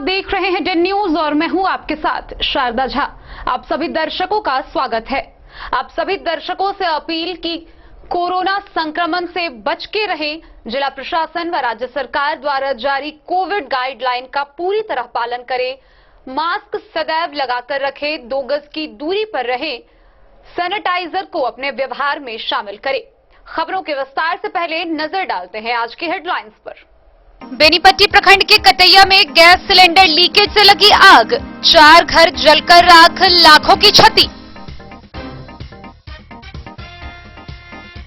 देख रहे हैं डेन न्यूज और मैं हूं आपके साथ शारदा झा। आप सभी दर्शकों का स्वागत है। आप सभी दर्शकों से अपील की कोरोना संक्रमण से बच के रहे। जिला प्रशासन व राज्य सरकार द्वारा जारी कोविड गाइडलाइन का पूरी तरह पालन करें। मास्क सदैव लगाकर रखें, 2 गज की दूरी पर रहें। सैनिटाइजर को अपने व्यवहार में शामिल करें। खबरों के विस्तार से पहले नजर डालते हैं आज की हेडलाइंस पर। बेनीपट्टी प्रखंड के कटैया में गैस सिलेंडर लीकेज से लगी आग, 4 घर जलकर राख, लाखों की क्षति।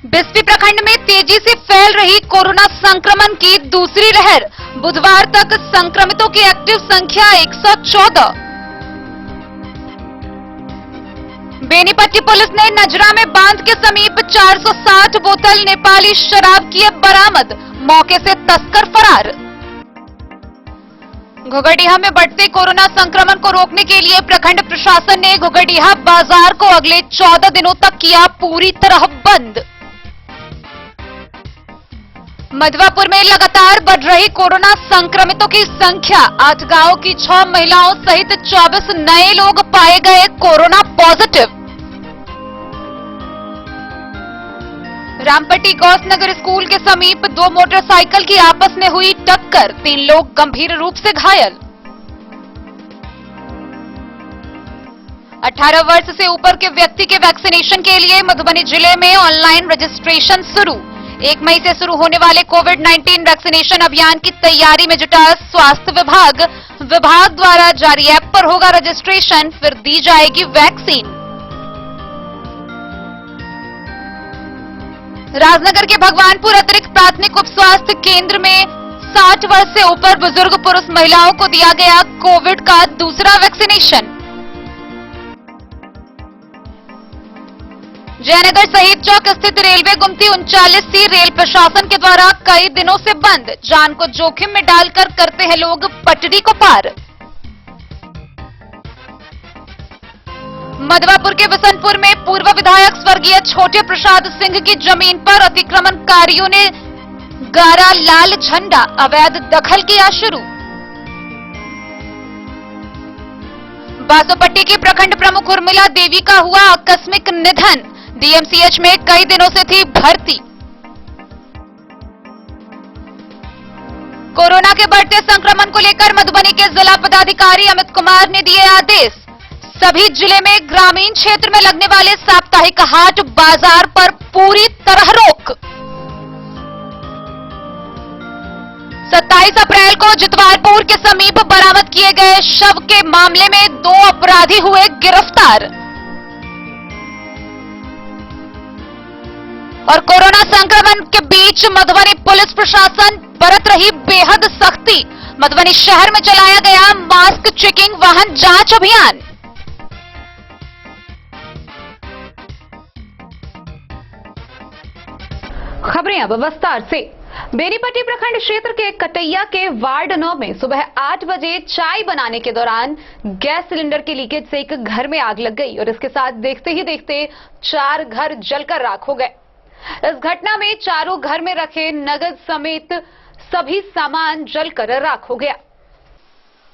बिस्फी प्रखंड में तेजी से फैल रही कोरोना संक्रमण की दूसरी लहर, बुधवार तक संक्रमितों की एक्टिव संख्या 114। बेनीपट्टी पुलिस ने नजरा में बांध के समीप 460 बोतल नेपाली शराब किए बरामद, मौके से तस्कर फरार। घुघड़ीहा में बढ़ते कोरोना संक्रमण को रोकने के लिए प्रखंड प्रशासन ने घुघड़ीहा बाजार को अगले 14 दिनों तक किया पूरी तरह बंद। मधवापुर में लगातार बढ़ रही कोरोना संक्रमितों की संख्या, 8 गांवों की 6 महिलाओं सहित 24 नए लोग पाए गए corona positive. Rampatti Gausnagar school के समीप 2 मोटरसाइकिल की आपस में हुई टक्कर, 3 लोग गंभीर रूप से घायल। 18 वर्ष से ऊपर के व्यक्ति के वैक्सीनेशन के लिए मधुबनी जिले में ऑनलाइन रजिस्ट्रेशन शुरू। 1 मई से शुरू होने वाले कोविड-19 वैक्सीनेशन अभियान की तैयारी में जुटा स्वास्थ्य विभाग द्वारा जारी ऐप पर होगा रजिस्ट्रेशन, फिर दी जाएगी वैक्सीन। राजनगर के भगवानपुर अतिरिक्त प्राथमिक उप स्वास्थ्य केंद्र में 60 वर्ष से ऊपर बुजुर्ग पुरुष महिलाओं को दिया गया कोविड का दूसरा वैक्सीनेशन। जयनगर शहीद चौक स्थित रेलवे गुमती 39सी रेल प्रशासन के द्वारा कई दिनों से बंद, जान को जोखिम में डालकर करते हैं लोग पटरी को पार। मधवापुर के बसंतपुर में पूर्व विधायक स्वर्गीय छोटे प्रसाद सिंह की जमीन पर अतिक्रमणकारियों ने गारा लाल झंडा, अवैध दखल किया शुरू। बासोपट्टी की प्रखंड प्रमुख उर्मिला देवी का हुआ आकस्मिक निधन, डीएमसीएच में कई दिनों से थी भर्ती। कोरोना के बढ़ते संक्रमण को लेकर मधुबनी के जिला पदाधिकारी अमित कुमार ने दिए आदेश। सभी जिले में ग्रामीण क्षेत्र में लगने वाले साप्ताहिक हाट बाजार पर पूरी तरह रोक। 27 अप्रैल को जितवारपुर के समीप बरामद किए गए शव के मामले में 2 अपराधी हुए गिरफ्तार। और कोरोना संक्रमण के बीच मधुबनी पुलिस प्रशासन बरत रही बेहद सख्ती, मधुबनी शहर में चलाया गया मास्क चेकिंग वाहन जांच अभियान। खबरें अब विस्तार से। बेनीपट्टी प्रखंड क्षेत्र के कटैया के वार्ड 9 में सुबह 8 बजे चाय बनाने के दौरान गैस सिलेंडर के लीकेज से एक घर में आग लग गई और इसके साथ देखते ही देखते 4 घर जलकर राख हो गए। इस घटना में चारों घर में रखे नगद समेत सभी सामान जलकर राख हो गया।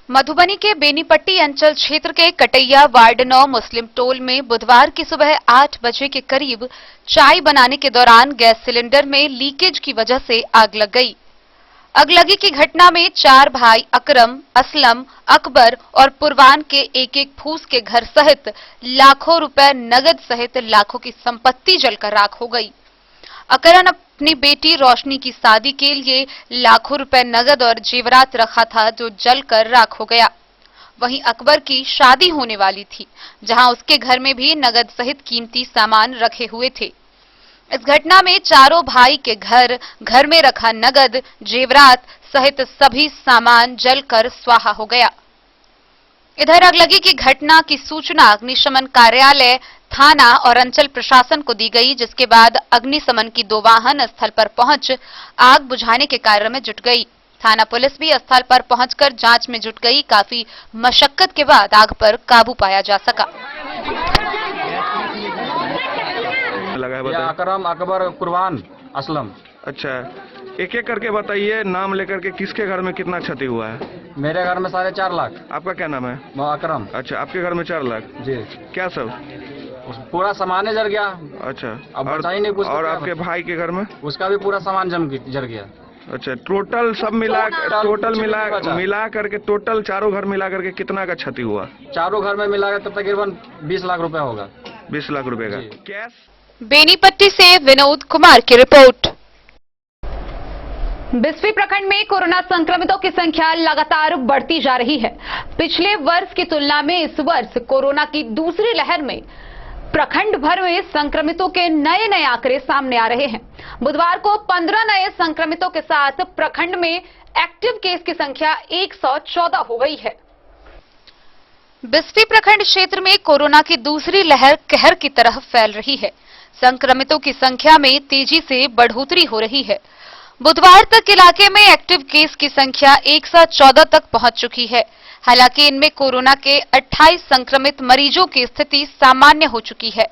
मधुबनी के बेनीपट्टी अंचल क्षेत्र के कटैया वार्ड 9 मुस्लिम टोल में बुधवार की सुबह 8 बजे के करीब चाय बनाने के दौरान गैस सिलेंडर में लीकेज की वजह से आग लग गई। अगलगी की घटना में 4 भाई अकरम, असलम, अकबर और पुरवान के एक फूस के घर सहित लाखों रुपए नगद सहित लाखों की संपत्ति जलकर राख हो गई। अकरम अपनी बेटी रोशनी की शादी के लिए लाखों रुपए नगद और जेवरात रखा था जो जलकर राख हो गया। वहीं अकबर की शादी होने वाली थी जहां उसके घर में भी नगद सहित कीमती सामान रखे हुए थे। इस घटना में चारों भाई के घर में रखा नगद, जेवरात सहित सभी सामान जलकर स्वाहा हो गया। इधर अगलगी की घटना की सूचना अग्निशमन कार्यालय, थाना और अंचल प्रशासन को दी गई, जिसके बाद अग्निशमन की 2 वाहन स्थल पर पहुंच आग बुझाने के कार्य में जुट गई। थाना पुलिस भी स्थल पर पहुंचकर जांच में जुट गई। काफी मशक्कत के बाद आग पर काबू पाया जा सका। अकरम, अकबर, कुरबान, असलम। अच्छा, एक एक करके बताइए, नाम लेकर के, किसके घर में कितना क्षति हुआ है? मेरे घर में 4.5 लाख। आपका क्या नाम है? अकरम। अच्छा, आपके घर में 4 लाख जी। क्या सब? पूरा सामान ही जल गया। अच्छा, अब बचा ही नहीं कुछ। और आपके भाई के घर में? उसका भी पूरा सामान जल गया। अच्छा, टोटल सब मिला करके टोटल चारों घर मिला करके कितना का क्षति हुआ? चारों घर में मिला कर तकरीबन 20 लाख रुपए होगा। 20 लाख रुपए का कैश। बेनीपट्टी से विनोद कुमार की रिपोर्ट। बिस्फी प्रखंड में कोरोना संक्रमितों की संख्या लगातार बढ़ती जा रही है। पिछले वर्ष की तुलना में इस वर्ष कोरोना की दूसरी लहर में प्रखंड भर में संक्रमितों के नए आंकड़े सामने आ रहे हैं। बुधवार को 15 नए संक्रमितों के साथ प्रखंड में एक्टिव केस की संख्या 114 हो गई है। बिस्फी प्रखंड क्षेत्र में कोरोना की दूसरी लहर कहर की तरह फैल रही है। संक्रमितों की संख्या में तेजी से बढ़ोतरी हो रही है। बुधवार तक इलाके में एक्टिव केस की संख्या 114 तक पहुंच चुकी है। हालांकि इनमें कोरोना के 28 संक्रमित मरीजों की स्थिति सामान्य हो चुकी है।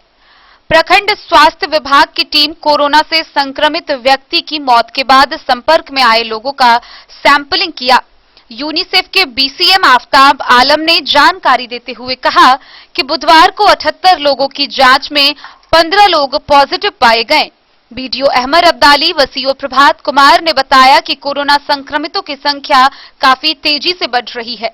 प्रखंड स्वास्थ्य विभाग की टीम कोरोना से संक्रमित व्यक्ति की मौत के बाद संपर्क में आए लोगों का सैंपलिंग किया। यूनिसेफ के बीसीएम आफ्ताब आलम ने जानकारी देते हुए कहा कि बुधवार को 78 लोगों की जांच में 15 लोग पॉजिटिव पाए गए। बीडीओ अहमद अब्दाली व सीओ प्रभात कुमार ने बताया कि कोरोना संक्रमितों की संख्या काफी तेजी से बढ़ रही है।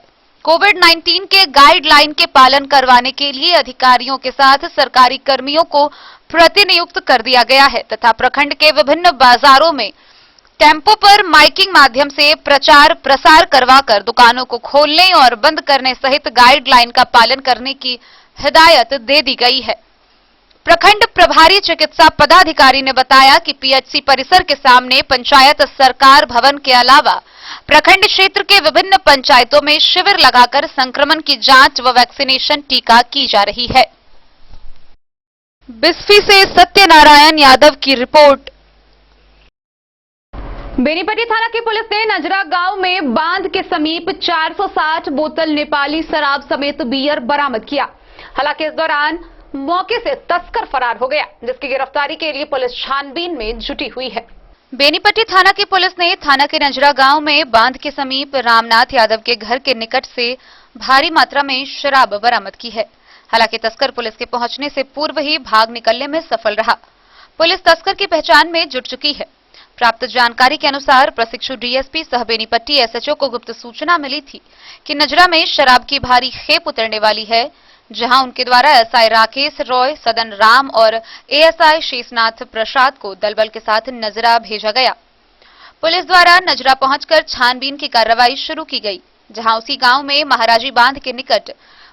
कोविड-19 के गाइडलाइन के पालन करवाने के लिए अधिकारियों के साथ सरकारी कर्मियों को प्रतिनियुक्त कर दिया गया है तथा प्रखंड के विभिन्न बाजारों में टेम्पो पर माइकिंग माध्यम से प्रचार प्रसार करवाकर दुकानों को खोलने और बंद करने सहित गाइडलाइन का पालन करने की हिदायत दे दी गई है। प्रखंड प्रभारी चिकित्सा पदाधिकारी ने बताया कि पीएचसी परिसर के सामने पंचायत सरकार भवन के अलावा प्रखंड क्षेत्र के विभिन्न पंचायतों में शिविर लगाकर संक्रमण की जांच व वैक्सीनेशन टीका की जा रही है। बिस्फी से सत्यनारायण यादव की रिपोर्ट। बेनीपट्टी थाना की पुलिस ने नजरा गांव में बांध के समीप 460 बोतल नेपाली शराब समेत बियर बरामद किया। हालांकि इस दौरान मौके से तस्कर फरार हो गया, जिसकी गिरफ्तारी के लिए पुलिस छानबीन में जुटी हुई है। बेनीपट्टी थाना की पुलिस ने थाना के नजरा गांव में बांध के समीप रामनाथ यादव के घर के निकट से भारी मात्रा में शराब बरामद की है। हालांकि तस्कर पुलिस के पहुंचने से पूर्व ही भाग निकलने में सफल रहा। पुलिस तस्कर की पहचान में जुट चुकी है। प्राप्त जानकारी के अनुसार प्रशिक्षु डीएसपी सह बेनीपट्टी एसएचओ को गुप्त सूचना मिली थी कि नजरा में शराब की भारी खेप उतरने वाली है, जहां उनके द्वारा एसआई राकेश रॉय, सदन राम और एएसआई शेषनाथ प्रसाद को दलबल के साथ नजरा भेजा गया। पुलिस द्वारा नजरा पहुंचकर छानबीन की कार्रवाई शुरू की गई, जहां उसी गांव में महाराजी बांध के निकट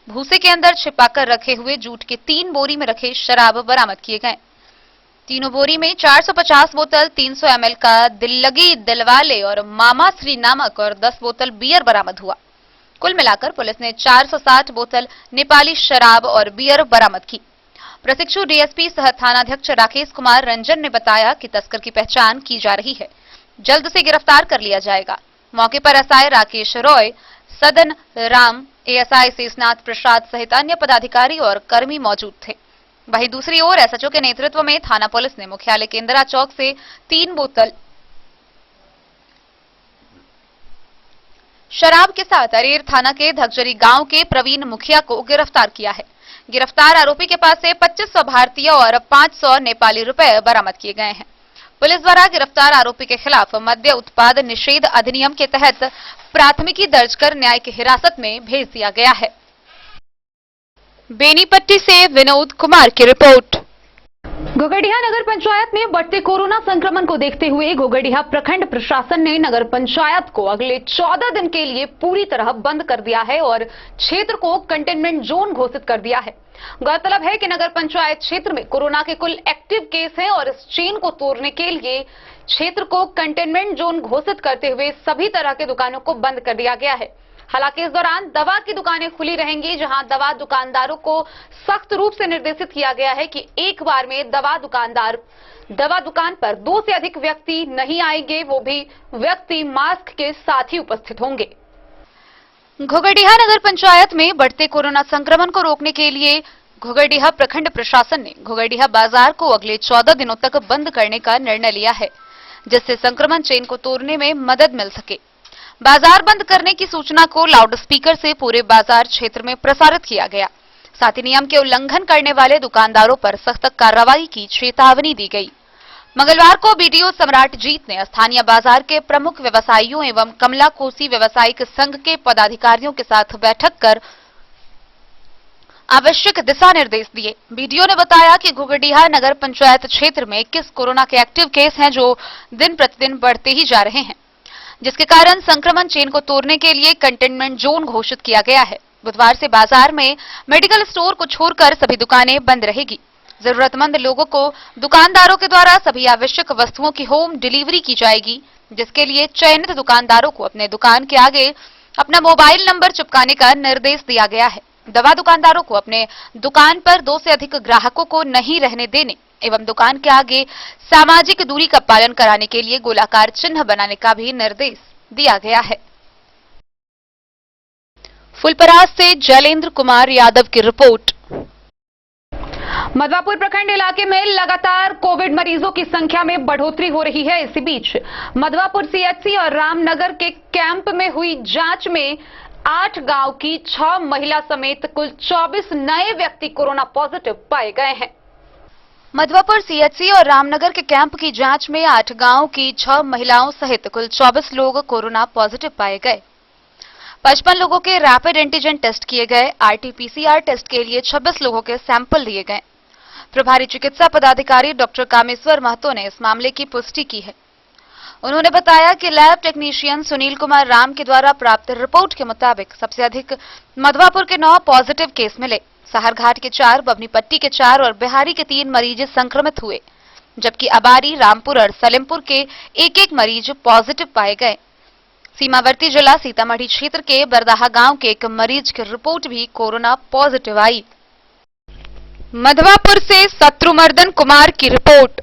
भूसे के अंदर छिपाकर रखे हुए जूट के 3 बोरी में रखे शराब बरामद किए गए। तीनों बोरी में 450 बोतल 300 ml का दिल्लगी दिलवाले और मामा श्री नामक और 10 बोतल बियर बरामद हुआ। कुल मिलाकर पुलिस ने 460 बोतल नेपाली शराब और बियर बरामद की। प्रशिक्षु डीएसपी सह थानाध्यक्ष राकेश कुमार रंजन ने बताया कि तस्कर की पहचान की जा रही है, जल्द से गिरफ्तार कर लिया जाएगा। मौके पर एसआई राकेश रॉय, सदन राम, एएसआई शेषनाथ प्रसाद सहित अन्य पदाधिकारी और कर्मी मौजूद थे। वहीं दूसरी ओर एसएचओ के नेतृत्व में थाना पुलिस ने मुख्यालय केंद्रा चौक से 3 बोतल शराब के साथ अरेर थाना के धगजरी गांव के प्रवीण मुखिया को गिरफ्तार किया है। गिरफ्तार आरोपी के पास से 2500 भारतीय और 500 नेपाली रुपए बरामद किए गए हैं। पुलिस द्वारा गिरफ्तार आरोपी के खिलाफ मद्य उत्पाद निषेध अधिनियम के तहत प्राथमिकी दर्ज कर न्यायिक हिरासत में भेज दिया गया है। बेनीपट्टी से विनोद कुमार की रिपोर्ट। घोघडिया नगर पंचायत में बढ़ते कोरोना संक्रमण को देखते हुए घोघडिया प्रखंड प्रशासन ने नगर पंचायत को अगले 14 दिन के लिए पूरी तरह बंद कर दिया है और क्षेत्र को कंटेनमेंट जोन घोषित कर दिया है। गौरतलब है कि नगर पंचायत क्षेत्र में कोरोना के कुल एक्टिव केस हैं और इस चेन को तोड़ने के लिए क्षेत्र को कंटेनमेंट जोन घोषित करते हुए सभी तरह के दुकानों को बंद कर दिया गया है। हालांकि इस दौरान दवा की दुकानें खुली रहेंगी, जहां दवा दुकानदारों को सख्त रूप से निर्देशित किया गया है कि एक बार में दवा दुकान पर 2 से अधिक व्यक्ति नहीं आएंगे, वो भी व्यक्ति मास्क के साथ ही उपस्थित होंगे। घोघडिया नगर पंचायत में बढ़ते कोरोना संक्रमण को रोकने के लिए घोघडिया प्रखंड प्रशासन ने घोघडिया बाजार को अगले 14 दिनों तक बंद करने का निर्णय लिया है। जिससे संक्रमण चेन को तोड़ने में मदद मिल सके। बाजार बंद करने की सूचना को लाउड स्पीकर से पूरे बाजार क्षेत्र में प्रसारित किया गया। साथ ही नियम के उल्लंघन करने वाले दुकानदारों पर सख्त कार्रवाई की चेतावनी दी गई। मंगलवार को बीडीओ सम्राट जीत ने स्थानीय बाजार के प्रमुख व्यवसायियों एवं कमला कोसी व्यवसायिक संघ के पदाधिकारियों के साथ बैठक कर आवश्यक दिशा निर्देश दिए। बीडीओ ने बताया कि घुघडीहा नगर पंचायत क्षेत्र में 21 कोरोना के एक्टिव केस हैं जो दिन प्रतिदिन बढ़ते ही जा रहे हैं, जिसके कारण संक्रमण चेन को तोड़ने के लिए कंटेनमेंट जोन घोषित किया गया है। बुधवार से बाजार में मेडिकल स्टोर को छोड़कर सभी दुकानें बंद रहेगी। जरूरतमंद लोगों को दुकानदारों के द्वारा सभी आवश्यक वस्तुओं की होम डिलीवरी की जाएगी, जिसके लिए चयनित दुकानदारों को अपने दुकान के आगे अपना मोबाइल नंबर चिपकाने का निर्देश दिया गया है। दवा दुकानदारों को अपने दुकान पर 2 से अधिक ग्राहकों को नहीं रहने देने एवं दुकान के आगे सामाजिक दूरी का पालन कराने के लिए गोलाकार चिन्ह बनाने का भी निर्देश दिया गया है। फुलपरास से जैलेंद्र कुमार यादव की रिपोर्ट। मधवापुर प्रखंड इलाके में लगातार कोविड मरीजों की संख्या में बढ़ोतरी हो रही है। इसी बीच मधवापुर सीएचसी और रामनगर के कैंप में हुई जांच में 8 गांव की 6 महिला समेत कुल 24 नए व्यक्ति कोरोना पॉजिटिव पाए गए हैं। मधवापुर सीएचसी और रामनगर के कैंप की जांच में 8 गांव की 6 महिलाओं सहित कुल 24 लोग कोरोना पॉजिटिव पाए गए। 55 लोगों के रैपिड एंटीजन टेस्ट किए गए। आरटीपीसीआर टेस्ट के लिए 26 लोगों के सैंपल लिए गए। प्रभारी चिकित्सा पदाधिकारी डॉक्टर कामेश्वर महतो ने इस मामले की पुष्टि की है। उन्होंने बताया कि लैब टेक्नीशियन सुनील कुमार राम के द्वारा प्राप्त रिपोर्ट के मुताबिक सबसे अधिक मधवापुर के 9 पॉजिटिव केस मिले। साहरघाट के 4, बभनीपट्टी के 4 और बिहारी के 3 मरीज संक्रमित हुए, जबकि अबारी, रामपुर और सलेमपुर के 1-1 मरीज पॉजिटिव पाए गए। सीमावर्ती जिला सीतामढ़ी क्षेत्र के बरदाहा गांव के 1 मरीज की रिपोर्ट भी कोरोना पॉजिटिव आई। मधवापुर से शत्रुमर्दन कुमार की रिपोर्ट।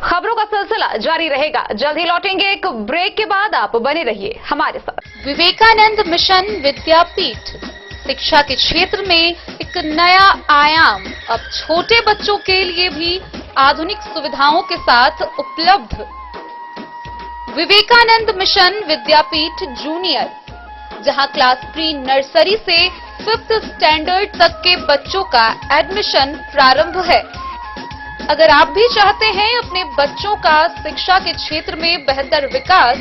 खबरों का सिलसिला जारी रहेगा। जल्द ही लौटेंगे एक ब्रेक के बाद, आप बने रहिए हमारे साथ। विवेकानंद मिशन विद्यापीठ शिक्षा के क्षेत्र में एक नया आयाम अब छोटे बच्चों के लिए भी आधुनिक सुविधाओं के साथ उपलब्ध। विवेकानंद मिशन विद्यापीठ जूनियर, जहां क्लास प्री नर्सरी से 5th स्टैंडर्ड तक के बच्चों का एडमिशन प्रारंभ है। अगर आप भी चाहते हैं अपने बच्चों का शिक्षा के क्षेत्र में बेहतर विकास,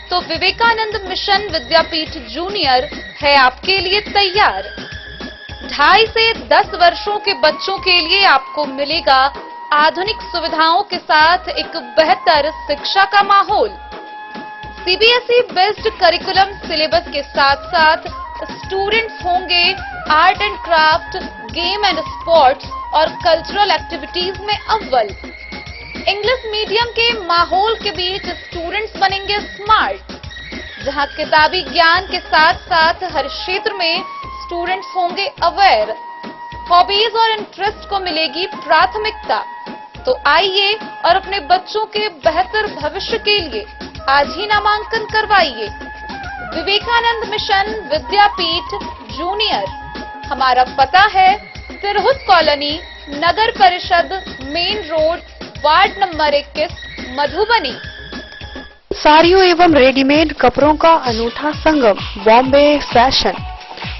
तो विवेकानंद मिशन विद्यापीठ जूनियर है आपके लिए तैयार। 2.5 से 10 वर्षों के बच्चों के लिए आपको मिलेगा आधुनिक सुविधाओं के साथ एक बेहतर शिक्षा का माहौल। सीबीएसई बेस्ड करिकुलम सिलेबस के साथ साथ स्टूडेंट्स होंगे art and craft, game and sports और कल्चरल एक्टिविटीज में अव्वल। इंग्लिश मीडियम के माहौल के बीच स्टूडेंट्स बनेंगे स्मार्ट, जहां किताबी ज्ञान के साथ साथ हर क्षेत्र में स्टूडेंट्स होंगे अवेयर। हॉबीज और इंटरेस्ट को मिलेगी प्राथमिकता। तो आइए और अपने बच्चों के बेहतर भविष्य के लिए आज ही नामांकन करवाइए। विवेकानंद मिशन विद्यापीठ जूनियर। हमारा पता है तिरहुत कॉलोनी, नगर परिषद, main road, ward number 21, Madhubani. साड़ियों एवं रेडीमेड कपड़ों का अनूठा संगम, बॉम्बे फैशन।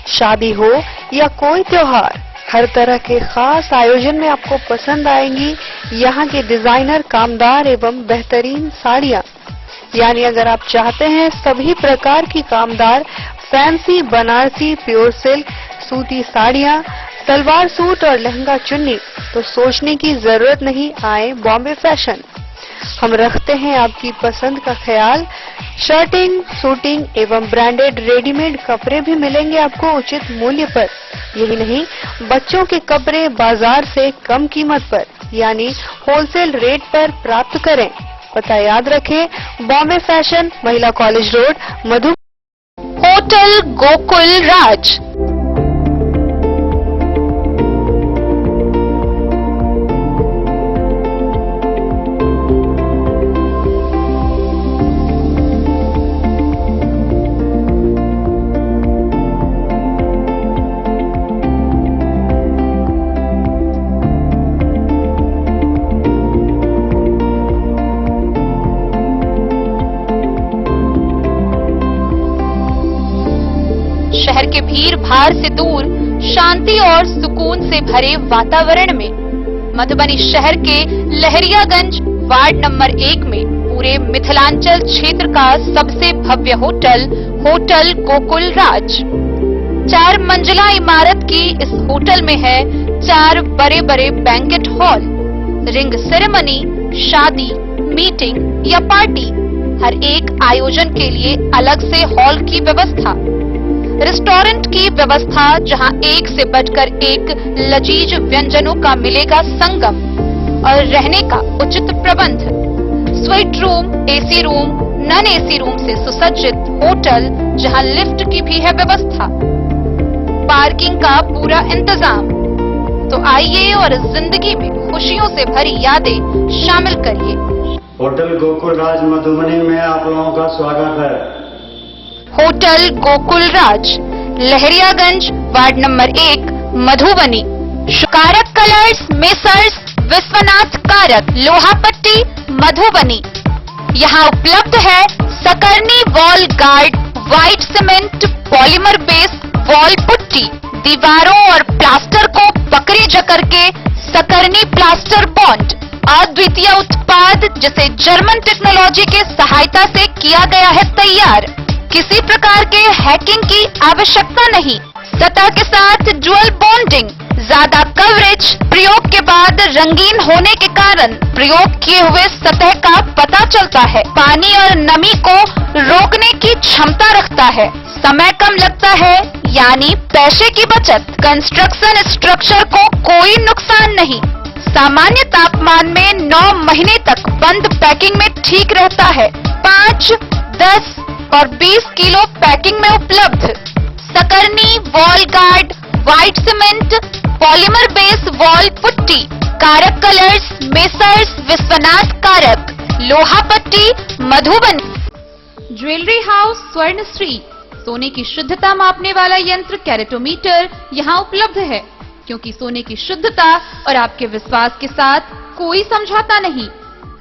शादी हो या कोई त्योहार, हर तरह के खास आयोजन में आपको पसंद आएंगी यहाँ के डिजाइनर, कामदार एवं बेहतरीन साड़ियाँ। यानी अगर आप चाहते हैं सभी प्रकार की कामदार, फैंसी, बनारसी, प्योर सिल्क, सूती साड़ियाँ, सलवार सूट और लहंगा चुन्नी, तो सोचने की जरूरत नहीं, आए बॉम्बे फैशन। हम रखते हैं आपकी पसंद का ख्याल। शर्टिंग, सूटिंग एवं ब्रांडेड रेडीमेड कपड़े भी मिलेंगे आपको उचित मूल्य पर। यही नहीं, बच्चों के कपड़े बाजार से कम कीमत पर यानी होलसेल रेट पर प्राप्त करें। पता याद रखें, बॉम्बे फैशन, महिला कॉलेज रोड, मधु। होटल गोकुल राज। के भीड़ भाड़ से दूर शांति और सुकून से भरे वातावरण में मधुबनी शहर के लहरियागंज वार्ड नंबर 1 में पूरे मिथिलांचल क्षेत्र का सबसे भव्य होटल होटल गोकुल राज 4 मंजिला इमारत की इस होटल में है 4 बड़े बड़े बैंकेट हॉल, रिंग सेरेमनी, शादी, मीटिंग या पार्टी, हर एक आयोजन के लिए अलग से हॉल की व्यवस्था, रेस्टोरेंट की व्यवस्था जहां एक से बढ़कर एक लजीज व्यंजनों का मिलेगा संगम और रहने का उचित प्रबंध, suite room, AC room, non AC room से सुसज्जित होटल जहां लिफ्ट की भी है व्यवस्था, पार्किंग का पूरा इंतजाम। तो आइए और इस जिंदगी में खुशियों से भरी यादें शामिल करिए। होटल गोकुल राज मधुबनी में आप लोगों का स्वागत है। होटल गोकुल राज, लहरियागंज, वार्ड नंबर 1, मधुबनी। कारक कलर्स, मेसर्स विश्वनाथ कारक, लोहापट्टी, मधुबनी। यहाँ उपलब्ध है Sakarni wall guard, white cement, polymer base wall putty, दीवारों और प्लास्टर को पकड़े जकड़ के सकरनी प्लास्टर बॉन्ड, अद्वितीय उत्पाद जिसे जर्मन टेक्नोलॉजी के सहायता से किया गया है तैयार। किसी प्रकार के हैकिंग की आवश्यकता नहीं। सतह के साथ डुअल बॉन्डिंग, ज्यादा कवरेज, प्रयोग के बाद रंगीन होने के कारण प्रयोग किए हुए सतह का पता चलता है। पानी और नमी को रोकने की क्षमता रखता है। समय कम लगता है यानी पैसे की बचत। कंस्ट्रक्शन स्ट्रक्चर को कोई नुकसान नहीं। सामान्य तापमान में 9 महीने तक बंद पैकिंग में ठीक रहता है। 5, 10 और 20 किलो पैकिंग में उपलब्ध। Sakarni wall guard, white cement, polymer base wall putty, Karak colours, messrs Vishwanath Karak, Lohapatti, Madhubani. Jewellery house Swarnashree, सोने की शुद्धता मापने वाला यंत्र कैरेटोमीटर यहाँ उपलब्ध है, क्योंकि सोने की शुद्धता और आपके विश्वास के साथ कोई समझौता नहीं।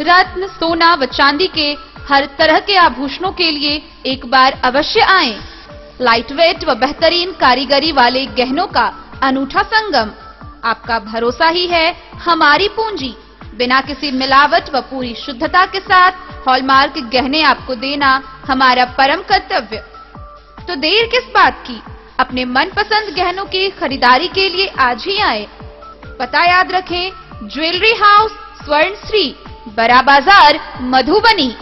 रत्न, सोना व चांदी के हर तरह के आभूषणों के लिए एक बार अवश्य आएं। लाइट वेट व बेहतरीन कारीगरी वाले गहनों का अनूठा संगम। आपका भरोसा ही है हमारी पूंजी। बिना किसी मिलावट व पूरी शुद्धता के साथ हॉलमार्क गहने आपको देना हमारा परम कर्तव्य। तो देर किस बात की, अपने मनपसंद गहनों की खरीदारी के लिए आज ही आए। पता याद रखें, ज्वेलरी हाउस स्वर्णश्री, बड़ा बाजार, मधुबनी।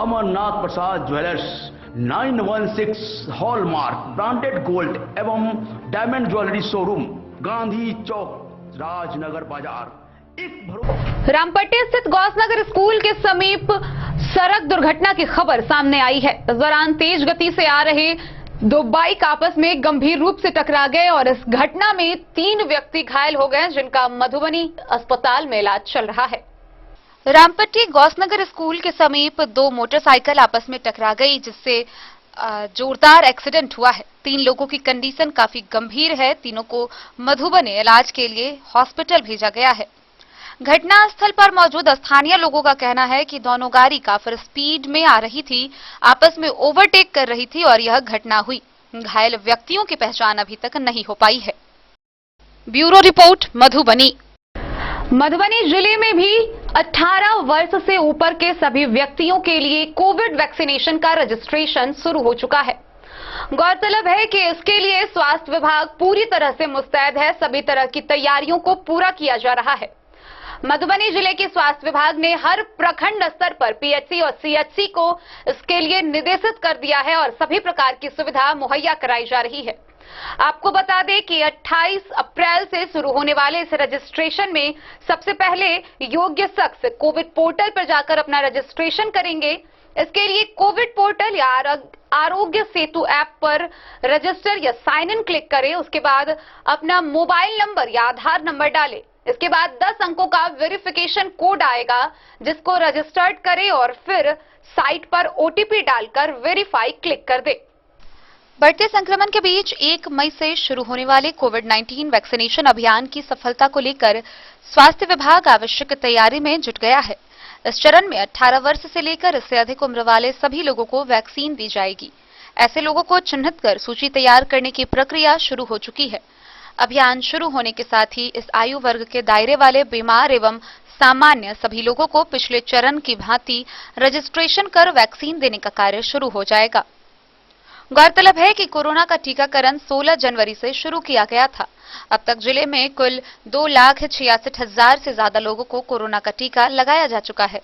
अमरनाथ प्रसाद ज्वेलर्स 916 हॉलमार्क ब्रांडेड गोल्ड एवं डायमंड ज्वेलरी शोरूम, गांधी चौक, राजनगर बाजार। रामपट्टी स्थित गौसनगर स्कूल के समीप सड़क दुर्घटना की खबर सामने आई है। इस दौरान तेज गति से आ रहे 2 बाइक आपस में गंभीर रूप से टकरा गए और इस घटना में 3 व्यक्ति घायल हो गए, जिनका मधुबनी अस्पताल में इलाज चल रहा है। रामपट्टी गौसनगर स्कूल के समीप 2 मोटरसाइकिल आपस में टकरा गई, जिससे जोरदार एक्सीडेंट हुआ है। 3 लोगों की कंडीशन काफी गंभीर है। तीनों को मधुबनी इलाज के लिए हॉस्पिटल भेजा गया है। घटनास्थल पर मौजूद स्थानीय लोगों का कहना है कि दोनों गाड़ी काफी स्पीड में आ रही थी, आपस में ओवरटेक कर रही थी और यह घटना हुई। घायल व्यक्तियों की पहचान अभी तक नहीं हो पाई है। Bureau report, Madhubani. मधुबनी जिले में भी 18 वर्ष से ऊपर के सभी व्यक्तियों के लिए कोविड वैक्सीनेशन का रजिस्ट्रेशन शुरू हो चुका है। गौरतलब है कि इसके लिए स्वास्थ्य विभाग पूरी तरह से मुस्तैद है। सभी तरह की तैयारियों को पूरा किया जा रहा है। मधुबनी जिले के स्वास्थ्य विभाग ने हर प्रखंड स्तर पर पीएचसी और सीएचसी को इसके लिए निर्देशित कर दिया है और सभी प्रकार की सुविधा मुहैया कराई जा रही है। आपको बता दें कि 28 अप्रैल से शुरू होने वाले इस रजिस्ट्रेशन में सबसे पहले योग्य शख्स कोविड पोर्टल पर जाकर अपना रजिस्ट्रेशन करेंगे। इसके लिए कोविड पोर्टल या आरोग्य सेतु ऐप पर रजिस्टर या साइन इन क्लिक करें। उसके बाद अपना मोबाइल नंबर या आधार नंबर डालें। इसके बाद 10 अंकों का वेरिफिकेशन कोड आएगा, जिसको रजिस्टर्ड करें और फिर साइट पर ओटीपी डालकर वेरीफाई क्लिक कर दे। बढ़ते संक्रमण के बीच 1 मई से शुरू होने वाले कोविड-19 वैक्सीनेशन अभियान की सफलता को लेकर स्वास्थ्य विभाग आवश्यक तैयारी में जुट गया है। इस चरण में 18 वर्ष से लेकर इससे अधिक उम्र वाले सभी लोगों को वैक्सीन दी जाएगी। ऐसे लोगों को चिन्हित कर सूची तैयार करने की प्रक्रिया शुरू हो चुकी है। अभियान शुरू होने के साथ ही इस आयु वर्ग के दायरे वाले बीमार एवं सामान्य सभी लोगों को पिछले चरण की भांति रजिस्ट्रेशन कर वैक्सीन देने का कार्य शुरू हो जाएगा। गौरतलब है कि कोरोना का टीकाकरण 16 जनवरी से शुरू किया गया था। अब तक जिले में कुल 2,66,000 से ज्यादा लोगों को कोरोना का टीका लगाया जा चुका है।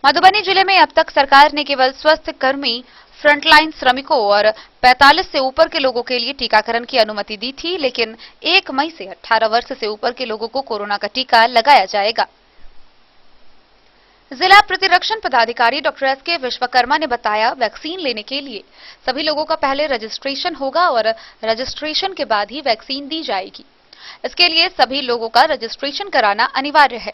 मधुबनी जिले में अब तक सरकार ने केवल स्वास्थ्य कर्मी, फ्रंटलाइन श्रमिकों और 45 से ऊपर के लोगों के लिए टीकाकरण की अनुमति दी थी, लेकिन 1 मई से 18 वर्ष से ऊपर के लोगों को कोरोना का टीका लगाया जाएगा। जिला प्रतिरक्षण पदाधिकारी डॉक्टर एस.के. विश्वकर्मा ने बताया, वैक्सीन लेने के लिए सभी लोगों का पहले रजिस्ट्रेशन होगा और रजिस्ट्रेशन के बाद ही वैक्सीन दी जाएगी। इसके लिए सभी लोगों का रजिस्ट्रेशन कराना अनिवार्य है।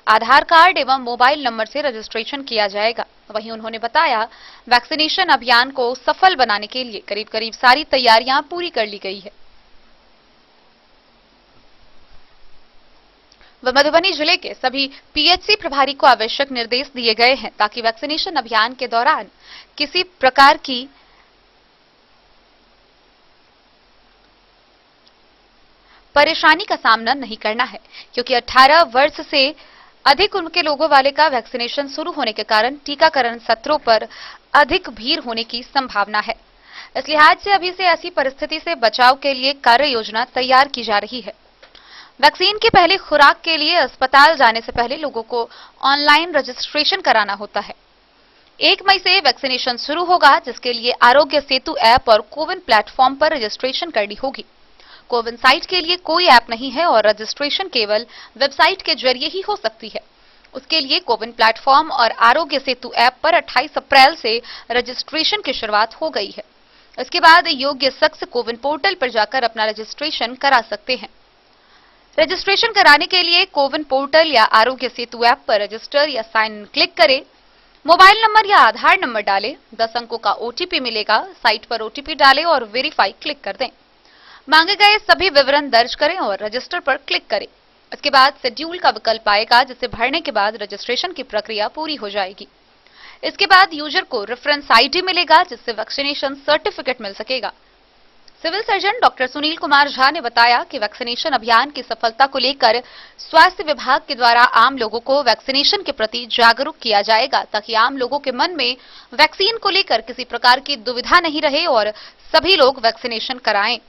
आधार कार्ड एवं मोबाइल नंबर से रजिस्ट्रेशन किया जाएगा। वहीं उन्होंने बताया, वैक्सीनेशन अभियान को सफल बनाने के लिए करीब सारी तैयारियां पूरी कर ली गई है। मधुबनी जिले के सभी पीएचसी प्रभारी को आवश्यक निर्देश दिए गए हैं ताकि वैक्सीनेशन अभियान के दौरान किसी प्रकार की परेशानी का सामना नहीं करना है, क्योंकि 18 वर्ष से अधिक उम्र के लोगों वाले का वैक्सीनेशन शुरू होने के कारण टीकाकरण सत्रों पर अधिक भीड़ होने की संभावना है। इस लिहाज से अभी से ऐसी परिस्थिति से बचाव के लिए कार्य योजना तैयार की जा रही है। वैक्सीन की पहली खुराक के लिए अस्पताल जाने से पहले लोगों को ऑनलाइन रजिस्ट्रेशन कराना होता है। 1 मई से वैक्सीनेशन शुरू होगा, जिसके लिए आरोग्य सेतु ऐप और कोविन प्लेटफॉर्म पर रजिस्ट्रेशन करनी होगी। कोविन साइट के लिए कोई ऐप नहीं है और रजिस्ट्रेशन केवल वेबसाइट के जरिए ही हो सकती है। उसके लिए कोविन प्लेटफॉर्म और आरोग्य सेतु ऐप पर 28 अप्रैल से रजिस्ट्रेशन की शुरुआत हो गई है। इसके बाद योग्य शख्स कोविन पोर्टल पर जाकर अपना रजिस्ट्रेशन करा सकते हैं। रजिस्ट्रेशन कराने के लिए कोविन पोर्टल या आरोग्य सेतु ऐप पर रजिस्टर या साइन इन क्लिक करें। मोबाइल नंबर या आधार नंबर डालें। 10 अंकों का ओटीपी मिलेगा। साइट पर ओटीपी डालें और वेरीफाई क्लिक कर दें। मांगे गए सभी विवरण दर्ज करें और रजिस्टर पर क्लिक करें। इसके बाद शेड्यूल का विकल्प आएगा, जिसे भरने के बाद रजिस्ट्रेशन की प्रक्रिया पूरी हो जाएगी। इसके बाद यूजर को रेफरेंस आईडी मिलेगा, जिससे वैक्सीनेशन सर्टिफिकेट मिल सकेगा। Civil surgeon doctor Sunil Kumar Jha ने बताया कि वैक्सीनेशन अभियान की सफलता को लेकर स्वास्थ्य विभाग के द्वारा आम लोगों को वैक्सीनेशन के प्रति जागरूक किया जाएगा, ताकि आम लोगों के मन में वैक्सीन को लेकर किसी प्रकार की दुविधा नहीं रहे और सभी लोग वैक्सीनेशन कराएं।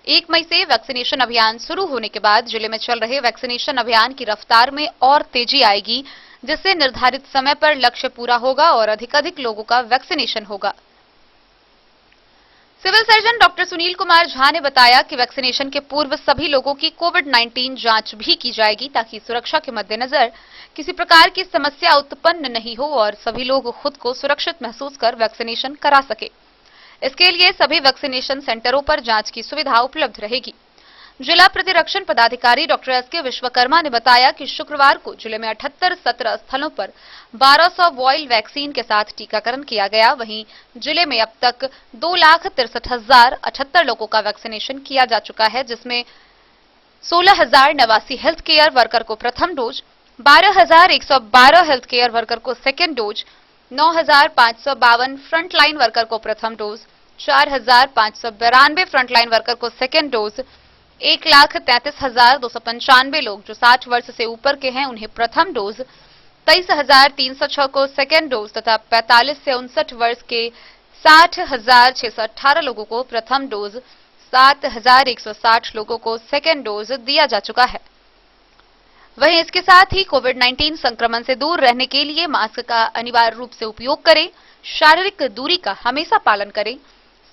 1 मई से वैक्सीनेशन अभियान शुरू होने के बाद जिले में चल रहे वैक्सीनेशन अभियान की रफ्तार में और तेजी आएगी, जिससे निर्धारित समय पर लक्ष्य पूरा होगा और अधिकाधिक लोगों का वैक्सीनेशन होगा। Civil surgeon doctor Sunil Kumar Jha ने बताया कि वैक्सीनेशन के पूर्व सभी लोगों की कोविड-19 जांच भी की जाएगी, ताकि सुरक्षा के मद्देनजर किसी प्रकार की समस्या उत्पन्न नहीं हो और सभी लोग खुद को सुरक्षित महसूस कर वैक्सीनेशन करा सके। इसके लिए सभी वैक्सीनेशन सेंटरों पर जांच की सुविधा उपलब्ध रहेगी। जिला प्रतिरक्षण पदाधिकारी डॉक्टर एस.के. विश्वकर्मा ने बताया कि शुक्रवार को जिले में 78 सत्र स्थलों पर 1200 वॉइल वैक्सीन के साथ टीकाकरण किया गया। वहीं जिले में अब तक 2,63,078 लोगों का वैक्सीनेशन किया जा चुका है, जिसमें 16,089 हेल्थ केयर वर्कर को प्रथम डोज, 12,112 हेल्थ केयर वर्कर को सेकेंड डोज, 9,552 फ्रंटलाइन वर्कर को प्रथम डोज, 4,592 फ्रंटलाइन वर्कर को सेकेंड डोज, 1,33,295 लोग जो 60 वर्ष से ऊपर के हैं उन्हें प्रथम डोज, 23,306 को सेकेंड डोज तथा 45 से 59 वर्ष के 60,618 लोगों को प्रथम डोज, 7,160 लोगों को सेकेंड डोज दिया जा चुका है। वहीं इसके साथ ही कोविड-19 संक्रमण से दूर रहने के लिए मास्क का अनिवार्य रूप से उपयोग करें, शारीरिक दूरी का हमेशा पालन करें,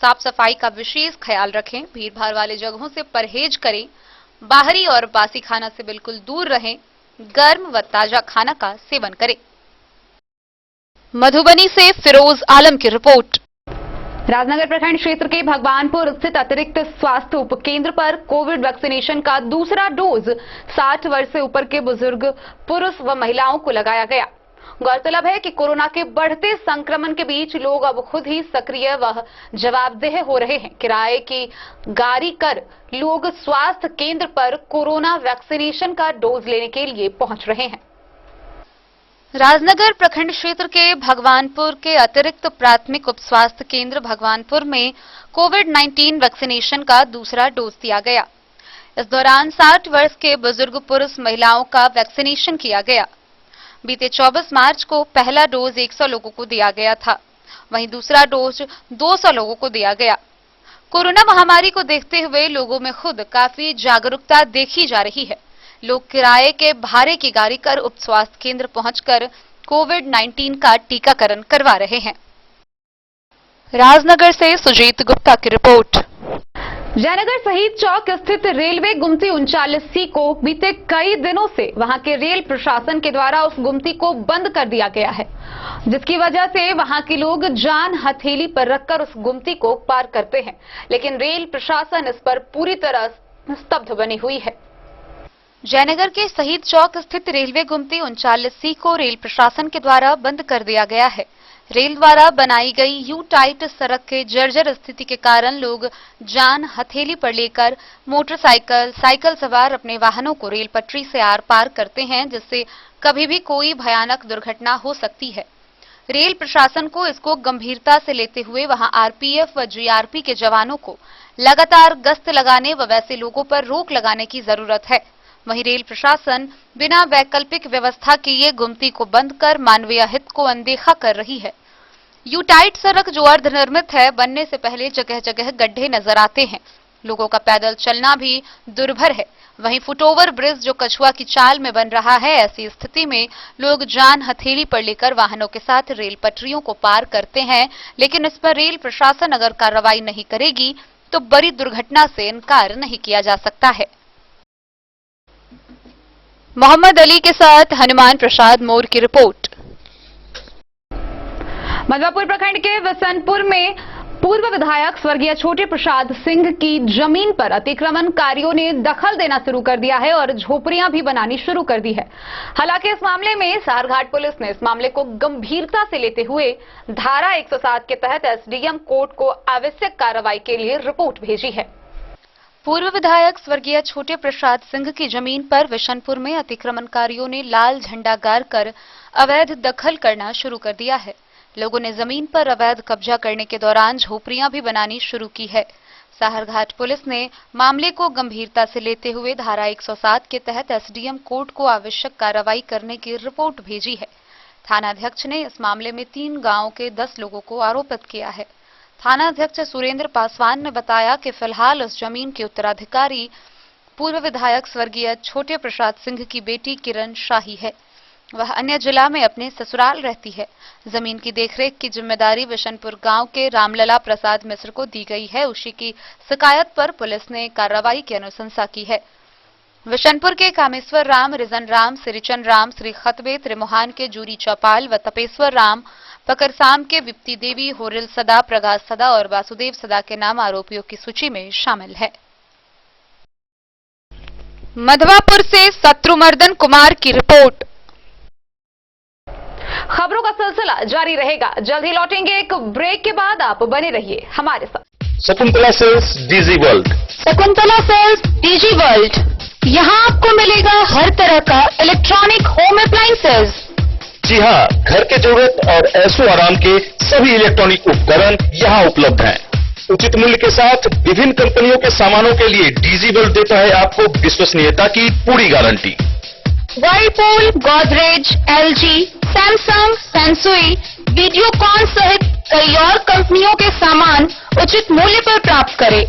साफ सफाई का विशेष ख्याल रखें, भीड़भाड़ वाले जगहों से परहेज करें, बाहरी और बासी खाना से बिल्कुल दूर रहें, गर्म व ताजा खाना का सेवन करें। मधुबनी से फिरोज आलम की रिपोर्ट। राजनगर प्रखंड क्षेत्र के भगवानपुर स्थित अतिरिक्त स्वास्थ्य उपकेंद्र पर कोविड वैक्सीनेशन का दूसरा डोज 60 वर्ष से ऊपर के बुजुर्ग पुरुष व महिलाओं को लगाया गया। गौरतलब है कि कोरोना के बढ़ते संक्रमण के बीच लोग अब खुद ही सक्रिय व जवाबदेह हो रहे हैं। किराए की गाड़ी कर लोग स्वास्थ्य केंद्र पर कोरोना वैक्सीनेशन का डोज लेने के लिए पहुंच रहे हैं। राजनगर प्रखंड क्षेत्र के भगवानपुर के अतिरिक्त प्राथमिक उप स्वास्थ्य केंद्र भगवानपुर में कोविड-19 वैक्सीनेशन का दूसरा डोज दिया गया। इस दौरान 60 वर्ष के बुजुर्ग पुरुष महिलाओं का वैक्सीनेशन किया गया। बीते 24 मार्च को पहला डोज 100 लोगों को दिया गया था, वहीं दूसरा डोज 200 लोगों को दिया गया। कोरोना महामारी को देखते हुए लोगों में खुद काफी जागरूकता देखी जा रही है। लोग किराए के भाड़े की गाड़ी कर उप स्वास्थ्य केंद्र पहुंचकर कोविड-19 का टीकाकरण करवा रहे हैं। राजनगर से सुजीत गुप्ता की रिपोर्ट। जयनगर शहीद चौक स्थित रेलवे गुमती 39C को बीते कई दिनों से वहां के रेल प्रशासन के द्वारा उस गुमती को बंद कर दिया गया है, जिसकी वजह से वहां के लोग जान हथेली पर रखकर उस गुमती को पार करते हैं, लेकिन रेल प्रशासन इस पर पूरी तरह स्तब्ध बनी हुई है। जयनगर के शहीद चौक स्थित रेलवे गुमती 39C को रेल प्रशासन के द्वारा बंद कर दिया गया है। रेल द्वारा बनाई गई यू टाइट सड़क के जर्जर स्थिति के कारण लोग जान हथेली पर लेकर मोटरसाइकिल, साइकिल सवार अपने वाहनों को रेल पटरी से आर पार करते हैं, जिससे कभी भी कोई भयानक दुर्घटना हो सकती है। रेल प्रशासन को इसको गंभीरता से लेते हुए वहां आरपीएफ व जीआरपी के जवानों को लगातार गश्त लगाने व वैसे लोगों पर रोक लगाने की जरूरत है। वहीं रेल प्रशासन बिना वैकल्पिक व्यवस्था के ये गुमती को बंद कर मानवीय हित को अनदेखा कर रही है। यू टाइट सड़क जो अर्धनिर्मित है, बनने से पहले जगह जगह गड्ढे नजर आते हैं। लोगों का पैदल चलना भी दुर्भर है। वहीं फुटओवर ब्रिज जो कछुआ की चाल में बन रहा है, ऐसी स्थिति में लोग जान हथेली पर लेकर वाहनों के साथ रेल पटरियों को पार करते हैं, लेकिन इस पर रेल प्रशासन अगर कार्रवाई नहीं करेगी तो बड़ी दुर्घटना से इनकार नहीं किया जा सकता है। मोहम्मद अली के साथ हनुमान प्रसाद मोर की रिपोर्ट। मधवापुर प्रखंड के वसंतपुर में पूर्व विधायक स्वर्गीय छोटे प्रसाद सिंह की जमीन पर अतिक्रमणकारियों ने दखल देना शुरू कर दिया है और झोपड़ियां भी बनानी शुरू कर दी है। हालांकि इस मामले में सारघाट पुलिस ने इस मामले को गंभीरता से लेते हुए धारा 107 के तहत एसडीएम कोर्ट को आवश्यक कार्रवाई के लिए रिपोर्ट भेजी है। पूर्व विधायक स्वर्गीय छोटे प्रसाद सिंह की जमीन पर विशनपुर में अतिक्रमणकारियों ने लाल झंडा गाड़कर अवैध दखल करना शुरू कर दिया है। लोगों ने जमीन पर अवैध कब्जा करने के दौरान झोपड़ियां भी बनानी शुरू की है। साहरघाट पुलिस ने मामले को गंभीरता से लेते हुए धारा 107 के तहत एसडीएम कोर्ट को आवश्यक कार्रवाई करने की रिपोर्ट भेजी है। थानाध्यक्ष ने इस मामले में 3 गांवों के 10 लोगों को आरोपित किया है। थानाध्यक्ष सुरेंद्र पासवान ने बताया कि फिलहाल उस जमीन के उत्तराधिकारी पूर्व विधायक स्वर्गीय छोटे प्रसाद सिंह की बेटी किरण शाही है। वह अन्य जिला में अपने ससुराल रहती है। जमीन की देखरेख की जिम्मेदारी विशनपुर गांव के रामलला प्रसाद मिश्र को दी गई है। उसी की शिकायत पर पुलिस ने कार्रवाई की अनुशंसा की है। विशनपुर के कामेश्वर राम, रिजन राम, सिरिचन राम, श्री खतबे, त्रिमोहान के जूरी चौपाल व तपेश्वर राम, पकरसाम के विप्ती देवी, होरिल सदा, प्रगास सदा और वासुदेव सदा के नाम आरोपियों की सूची में शामिल है। मधवापुर से शत्रुमर्दन कुमार की रिपोर्ट। खबरों का सिलसिला जारी रहेगा। जल्द ही लौटेंगे एक ब्रेक के बाद, आप बने रहिए हमारे साथ। Shakuntala sales DG world. Shakuntala sales DG world. यहाँ आपको मिलेगा हर तरह का इलेक्ट्रॉनिक होम अप्लायंसेज। जी हाँ, घर के जरूरत और ऐशो आराम के सभी इलेक्ट्रॉनिक उपकरण यहाँ उपलब्ध हैं। उचित मूल्य के साथ विभिन्न कंपनियों के सामानों के लिए डीजी वर्ल्ड देता है आपको विश्वसनीयता की पूरी guarantee. Whirlpool, Godrej, LG, Samsung, Sansui, Videocon सहित कई और कंपनियों के सामान उचित मूल्य पर प्राप्त करें।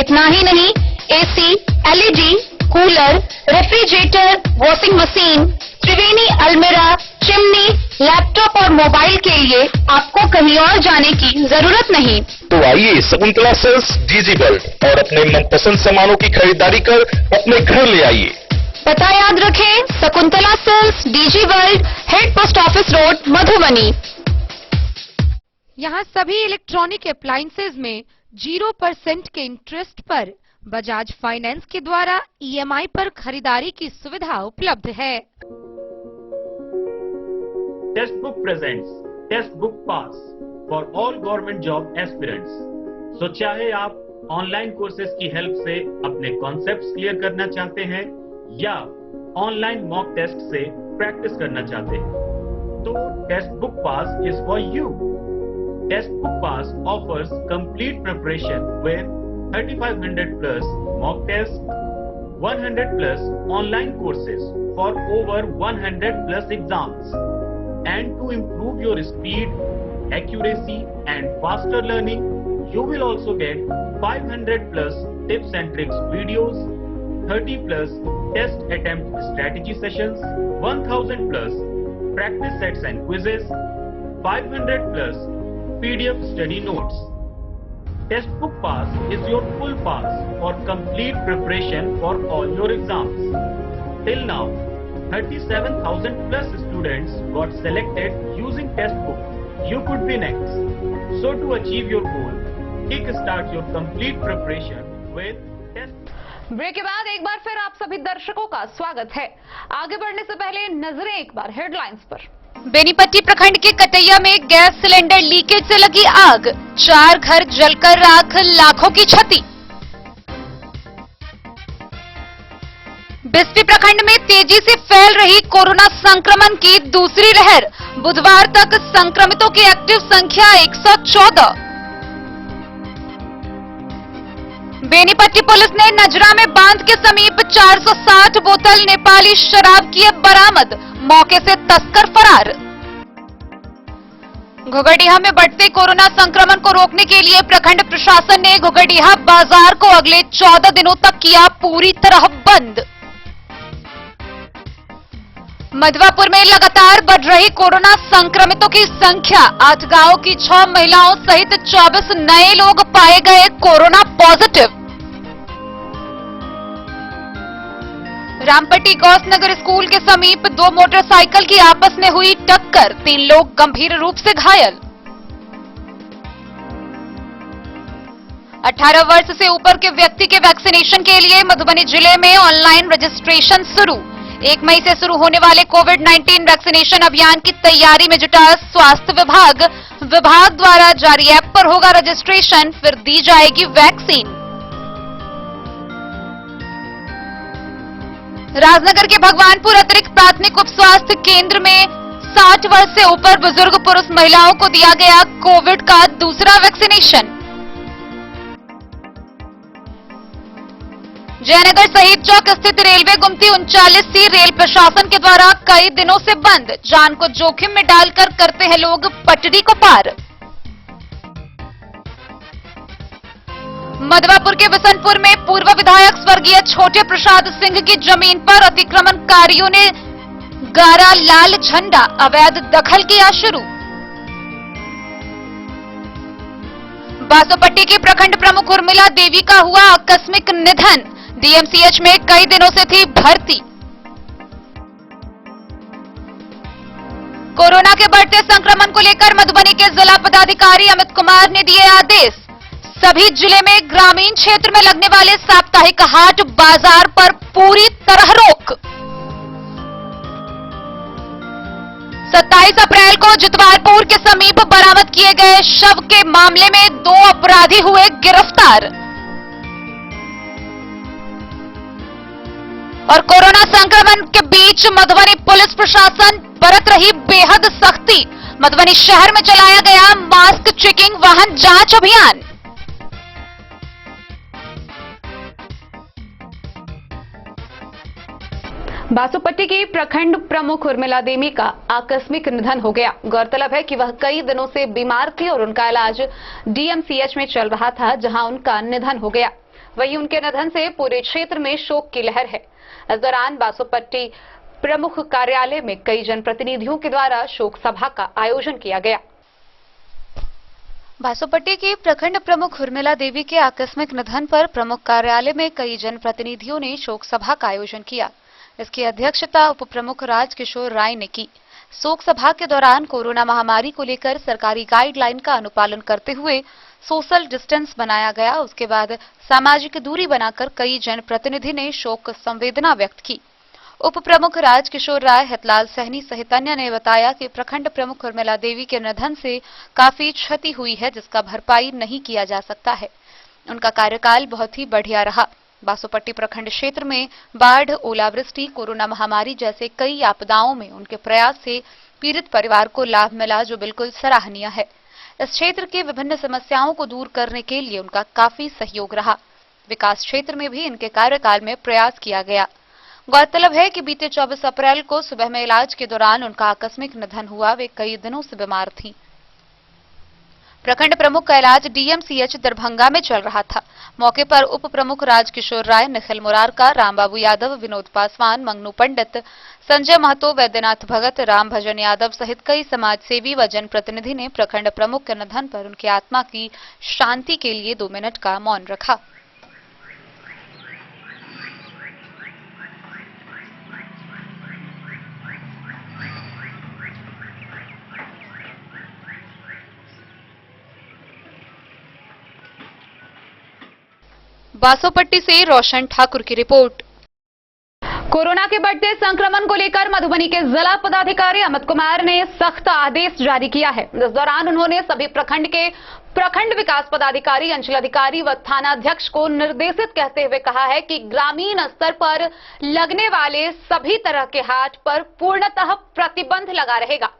इतना ही नहीं, AC, LED, cooler, refrigerator, washing machine, Triveni अलमीरा, चिमनी, लैपटॉप और मोबाइल के लिए आपको कहीं और जाने की जरूरत नहीं। तो आइए शकुंतला सेल्स डीजी वर्ल्ड और अपने मनपसंद सामानों की खरीदारी कर अपने घर ले आइए। पता याद रखें, Shakuntala sales, DG world, head post office road, Madhubani. यहाँ सभी इलेक्ट्रॉनिक अप्लायंसेज में 0% के इंटरेस्ट पर बजाज फाइनेंस के द्वारा ईएमआई पर खरीदारी की सुविधा उपलब्ध है। Testbook presents test book pass for all government job aspirants. So चाहे आप ऑनलाइन कोर्सेज की हेल्प से अपने कॉन्सेप्ट्स क्लियर करना चाहते हैं या ऑनलाइन मॉक टेस्ट से प्रैक्टिस करना चाहते हैं, तो test book pass is for you. Test book pass offers complete preparation with 3500 plus mock tests, 100 plus online courses for over 100 plus exams. And to improve your speed, accuracy and faster learning, you will also get 500 plus tips and tricks videos, 30 plus test attempt strategy sessions, 1000 plus practice sets and quizzes, 500 plus PDF study notes. Test book pass is your full pass for complete preparation for all your exams. Till now, 37,000 plus students got selected using test book. You could be next. So to achieve your goal, kickstart your complete preparation with test. Break के बाद एक बार फिर आप सभी दर्शकों का स्वागत है। आगे बढ़ने से पहले नजरें एक बार हेडलाइंस पर। बेनीपट्टी प्रखंड के कटैया में गैस सिलेंडर लीकेज से लगी आग, 4 घर जलकर राख, लाखों की क्षति। बिस्फी प्रखंड में तेजी से फैल रही कोरोना संक्रमण की दूसरी लहर, बुधवार तक संक्रमितों की एक्टिव संख्या 114। बेनीपट्टी पुलिस ने नजरा में बांध के समीप 460 बोतल नेपाली शराब किए बरामद, मौके से तस्कर फरार। घुघड़ीहा में बढ़ते कोरोना संक्रमण को रोकने के लिए प्रखंड प्रशासन ने घुघड़ीहा बाजार को अगले 14 दिनों तक किया पूरी तरह बंद। मधवापुर में लगातार बढ़ रही कोरोना संक्रमितों की संख्या, 8 गांवों की 6 महिलाओं सहित 24 नए लोग पाए गए corona positive. Rampatti Gausnagar school के समीप 2 मोटरसाइकिल की आपस में हुई टक्कर, 3 लोग गंभीर रूप से घायल। 18 वर्ष से ऊपर के व्यक्ति के वैक्सीनेशन के लिए मधुबनी जिले में ऑनलाइन रजिस्ट्रेशन शुरू। 1 मई से शुरू होने वाले कोविड-19 वैक्सीनेशन अभियान की तैयारी में जुटा स्वास्थ्य विभाग द्वारा जारी ऐप पर होगा रजिस्ट्रेशन, फिर दी जाएगी वैक्सीन। राजनगर के भगवानपुर अतिरिक्त प्राथमिक उप स्वास्थ्य केंद्र में 60 वर्ष से ऊपर बुजुर्ग पुरुष महिलाओं को दिया गया कोविड का दूसरा वैक्सीनेशन। जयनगर शहीद चौक स्थित रेलवे गुमती 39सी रेल प्रशासन के द्वारा कई दिनों से बंद, जान को जोखिम में डालकर करते हैं लोग पटरी को पार। मधवापुर के बसंतपुर में पूर्व विधायक स्वर्गीय छोटे प्रसाद सिंह की जमीन पर अतिक्रमणकारियों ने गारा लाल झंडा, अवैध दखल किया शुरू। बासोपट्टी की प्रखंड प्रमुख उर्मिला देवी का हुआ आकस्मिक निधन, डीएमसीएच में कई दिनों से थी भर्ती। कोरोना के बढ़ते संक्रमण को लेकर मधुबनी के जिला पदाधिकारी अमित कुमार ने दिए आदेश, सभी जिले में ग्रामीण क्षेत्र में लगने वाले साप्ताहिक हाट बाजार पर पूरी तरह रोक। 27 अप्रैल को जितवारपुर के समीप बरामद किए गए शव के मामले में 2 अपराधी हुए गिरफ्तार। और कोरोना संक्रमण के बीच मधुबनी पुलिस प्रशासन बरत रही बेहद सख्ती। मधुबनी शहर में चलाया गया मास्क चेकिंग वाहन जांच अभियान। बासोपट्टी की प्रखंड प्रमुख उर्मिला देवी का आकस्मिक निधन हो गया। गौरतलब है कि वह कई दिनों से बीमार थी और उनका इलाज डीएमसीएच में चल रहा था, जहां उनका निधन हो गया। वहीं उनके निधन से पूरे क्षेत्र में शोक की लहर है। इस दौरान बासोपट्टी प्रमुख कार्यालय में कई जनप्रतिनिधियों के द्वारा शोक सभा का आयोजन किया गया। बासोपट्टी की प्रखंड प्रमुख उर्मिला देवी के आकस्मिक निधन पर प्रमुख कार्यालय में कई जनप्रतिनिधियों ने शोक सभा का आयोजन किया। इसकी अध्यक्षता उप प्रमुख राजकिशोर राय ने की। शोक सभा के दौरान कोरोना महामारी को लेकर सरकारी गाइडलाइन का अनुपालन करते हुए सोशल डिस्टेंस बनाया गया। उसके बाद सामाजिक दूरी बनाकर कई जनप्रतिनिधि ने शोक संवेदना व्यक्त की। उप प्रमुख राजकिशोर राय, हितलाल सहनी सहित अन्य ने बताया कि प्रखंड प्रमुख उर्मिला देवी के निधन से काफी क्षति हुई है, जिसका भरपाई नहीं किया जा सकता है। उनका कार्यकाल बहुत ही बढ़िया रहा। बासोपट्टी प्रखंड क्षेत्र में बाढ़, ओलावृष्टि, कोरोना महामारी जैसे कई आपदाओं में उनके प्रयास से पीड़ित परिवार को लाभ मिला, जो बिल्कुल सराहनीय है। इस क्षेत्र की विभिन्न समस्याओं को दूर करने के लिए उनका काफी सहयोग रहा। विकास क्षेत्र में भी इनके कार्यकाल में प्रयास किया गया। गौरतलब है कि बीते 24 अप्रैल को सुबह में इलाज के दौरान उनका आकस्मिक निधन हुआ। वे कई दिनों से बीमार थीं। प्रखंड प्रमुख का इलाज डीएमसीएच दरभंगा में चल रहा था। मौके पर उप प्रमुख राजकिशोर राय, निखिल मुरारका, रामबाबू यादव, विनोद पासवान, मंगनू पंडित, संजय महतो, वैद्यनाथ भगत, राम भजन यादव सहित कई समाजसेवी व जनप्रतिनिधि ने प्रखंड प्रमुख के निधन पर उनकी आत्मा की शांति के लिए 2 मिनट का मौन रखा। बासोपट्टी से रोशन ठाकुर की रिपोर्ट। कोरोना के बढ़ते संक्रमण को लेकर मधुबनी के जिला पदाधिकारी अमित कुमार ने सख्त आदेश जारी किया है। इस दौरान उन्होंने सभी प्रखंड के प्रखंड विकास पदाधिकारी, अंचलाधिकारी व थानाध्यक्ष को निर्देशित कहते हुए कहा है कि ग्रामीण स्तर पर लगने वाले सभी तरह के हाट पर पूर्णतः प्रतिबंध लगा रहेगा।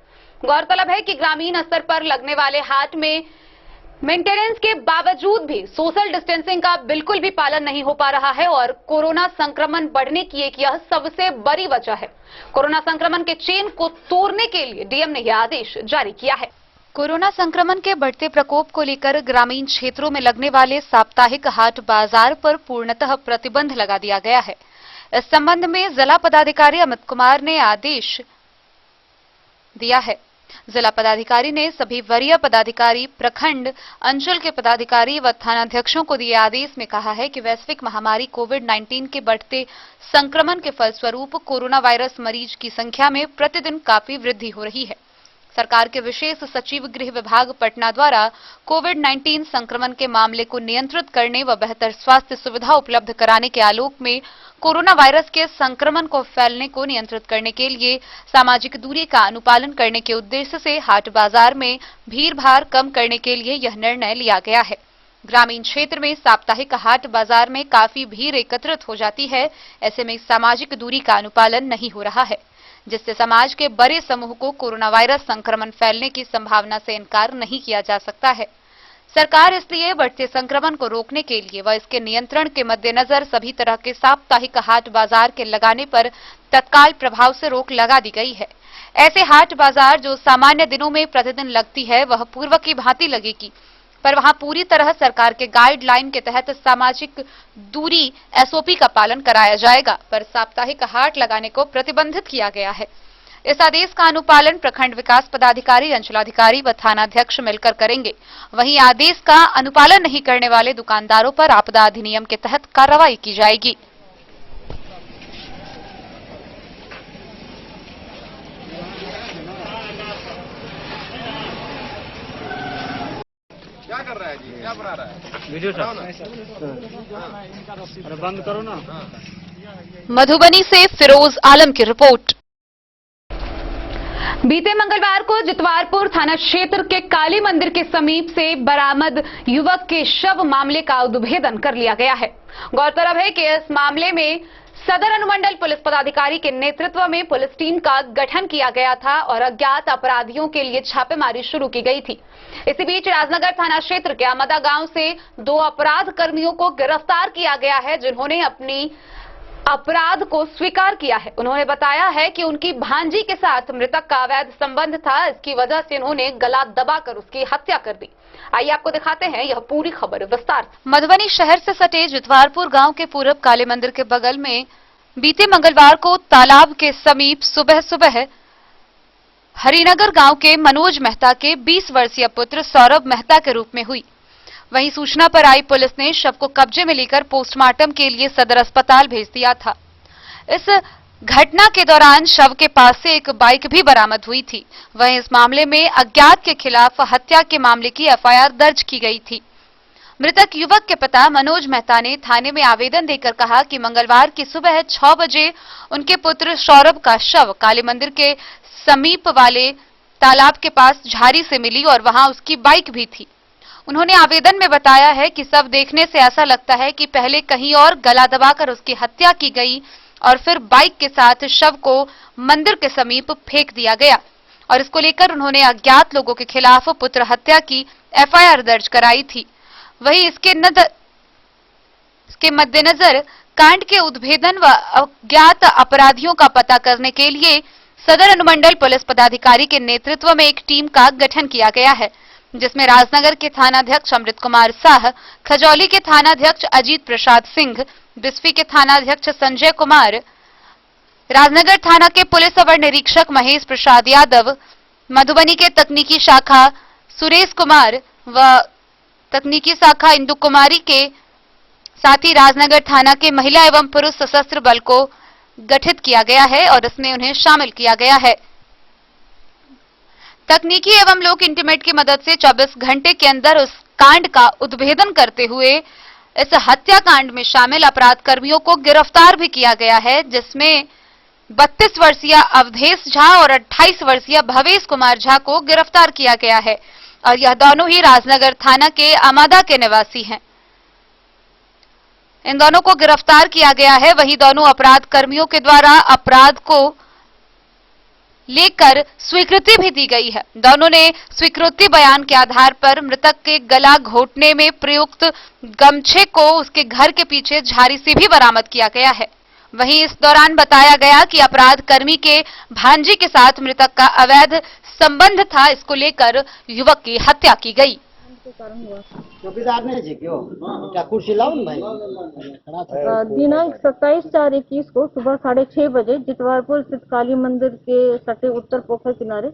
गौरतलब है कि ग्रामीण स्तर पर लगने वाले हाट में मेंटेनेंस के बावजूद भी सोशल डिस्टेंसिंग का बिल्कुल भी पालन नहीं हो पा रहा है और कोरोना संक्रमण बढ़ने की एक यह सबसे बड़ी वजह है। कोरोना संक्रमण के चेन को तोड़ने के लिए डीएम ने यह आदेश जारी किया है। कोरोना संक्रमण के बढ़ते प्रकोप को लेकर ग्रामीण क्षेत्रों में लगने वाले साप्ताहिक हाट बाजार पर पूर्णतः प्रतिबंध लगा दिया गया है। इस संबंध में जिला पदाधिकारी अमित कुमार ने आदेश दिया है। जिला पदाधिकारी ने सभी वरीय पदाधिकारी, प्रखंड, अंचल के पदाधिकारी व थानाध्यक्षों को दिए आदेश में कहा है कि वैश्विक महामारी कोविड-19 के बढ़ते संक्रमण के फलस्वरूप कोरोना वायरस मरीज की संख्या में प्रतिदिन काफी वृद्धि हो रही है। सरकार के विशेष सचिव गृह विभाग पटना द्वारा कोविड-19 संक्रमण के मामले को नियंत्रित करने व बेहतर स्वास्थ्य सुविधा उपलब्ध कराने के आलोक में कोरोना वायरस के संक्रमण को फैलने को नियंत्रित करने के लिए सामाजिक दूरी का अनुपालन करने के उद्देश्य से हाट बाजार में भीड़ भाड़ कम करने के लिए यह निर्णय लिया गया है। ग्रामीण क्षेत्र में साप्ताहिक हाट बाजार में काफी भीड़ एकत्रित हो जाती है। ऐसे में सामाजिक दूरी का अनुपालन नहीं हो रहा है, जिससे समाज के बड़े समूह को कोरोना वायरस संक्रमण फैलने की संभावना से इनकार नहीं किया जा सकता है। सरकार इसलिए बढ़ते संक्रमण को रोकने के लिए व इसके नियंत्रण के मद्देनजर सभी तरह के साप्ताहिक हाट बाजार के लगाने पर तत्काल प्रभाव से रोक लगा दी गई है। ऐसे हाट बाजार जो सामान्य दिनों में प्रतिदिन लगती है वह पूर्व की भांति लगेगी, पर वहां पूरी तरह सरकार के गाइडलाइन के तहत सामाजिक दूरी एसओपी का पालन कराया जाएगा, पर साप्ताहिक हाट लगाने को प्रतिबंधित किया गया है। इस आदेश का अनुपालन प्रखंड विकास पदाधिकारी, अंचलाधिकारी व थानाध्यक्ष मिलकर करेंगे। वहीं आदेश का अनुपालन नहीं करने वाले दुकानदारों पर आपदा अधिनियम के तहत कार्रवाई की जाएगी। क्या कर रहा है जी? क्या बना रहा है? वीडियो अरे बंद करो ना। मधुबनी से फिरोज आलम की रिपोर्ट। बीते मंगलवार को जितवारपुर थाना क्षेत्र के काली मंदिर के समीप से बरामद युवक के शव मामले का उद्भेदन कर लिया गया है। गौरतलब है कि इस मामले में सदर अनुमंडल पुलिस पदाधिकारी के नेतृत्व में पुलिस टीम का गठन किया गया था और अज्ञात अपराधियों के लिए छापेमारी शुरू की गई थी। इसी बीच राजनगर थाना क्षेत्र के अमदा गांव से 2 अपराध कर्मियों को गिरफ्तार किया गया है, जिन्होंने अपनी अपराध को स्वीकार किया है। उन्होंने बताया है कि उनकी भांजी के साथ मृतक का अवैध संबंध था, इसकी वजह से उन्होंने गला दबाकर उसकी हत्या कर दी। आइए आपको दिखाते हैं यह पूरी खबर विस्तार से। मधुबनी शहर से सटे जितवारपुर गांव के पूरब काली मंदिर के बगल में बीते मंगलवार को तालाब के समीप सुबह हरिनगर गांव के मनोज मेहता के 20 वर्षीय पुत्र सौरभ मेहता के रूप में हुई। वहीं सूचना पर आई पुलिस ने शव को कब्जे में लेकर पोस्टमार्टम के लिए सदर अस्पताल भेज दिया था। इस घटना के दौरान शव के पास से एक बाइक भी बरामद हुई थी। वहीं इस मामले में अज्ञात के खिलाफ हत्या के मामले की एफआईआर दर्ज की गई थी। मृतक युवक के पिता मनोज मेहता ने थाने में आवेदन देकर कहा कि मंगलवार की सुबह 6 बजे उनके पुत्र सौरभ का शव काली मंदिर के समीप वाले तालाब के पास झाड़ी से मिली और वहां उसकी बाइक भी थी। उन्होंने आवेदन में बताया है कि शव देखने से ऐसा लगता है कि पहले कहीं और गला दबाकर उसकी हत्या की गई और फिर बाइक के साथ शव को मंदिर के समीप फेंक दिया गया और इसको लेकर उन्होंने अज्ञात लोगों के खिलाफ पुत्र हत्या की एफआईआर दर्ज कराई थी। वहीं इसके मद्देनजर कांड के उद्भेदन व अज्ञात अपराधियों का पता करने के लिए सदर अनुमंडल पुलिस पदाधिकारी के नेतृत्व में एक टीम का गठन किया गया है, जिसमें राजनगर के थानाध्यक्ष अमृत कुमार साह, खजौली के थानाध्यक्ष अजीत प्रसाद सिंह, बिस्फी के थानाध्यक्ष संजय कुमार, राजनगर थाना के पुलिस अवर निरीक्षक महेश प्रसाद यादव, मधुबनी के तकनीकी शाखा सुरेश कुमार व तकनीकी शाखा इंदु कुमारी के साथ ही राजनगर थाना के महिला एवं पुरुष सशस्त्र बल को गठित किया गया है और इसमें उन्हें शामिल किया गया है। तकनीकी एवं लोक इंटीमेट की मदद से 24 घंटे के अंदर उस कांड का उद्भेदन करते हुए इस हत्याकांड में शामिल अपराध कर्मियों को गिरफ्तार भी किया गया है, जिसमें 32 वर्षीय अवधेश झा और 28 वर्षीय भवेश कुमार झा को गिरफ्तार किया गया है और यह दोनों ही राजनगर थाना के अमादा के निवासी हैं। इन दोनों को गिरफ्तार किया गया है। वहीं दोनों अपराध कर्मियों के द्वारा अपराध को लेकर स्वीकृति भी दी गई है। दोनों ने स्वीकृति बयान के आधार पर मृतक के गला घोटने में प्रयुक्त गमछे को उसके घर के पीछे झाड़ी से भी बरामद किया गया है। वहीं इस दौरान बताया गया कि अपराध कर्मी के भांजी के साथ मृतक का अवैध संबंध था, इसको लेकर युवक की हत्या की गई। दिनांक 27/4/21 को सुबह 6:30 बजे जितवारपुर स्थित काली मंदिर के सटे उत्तर पोखर किनारे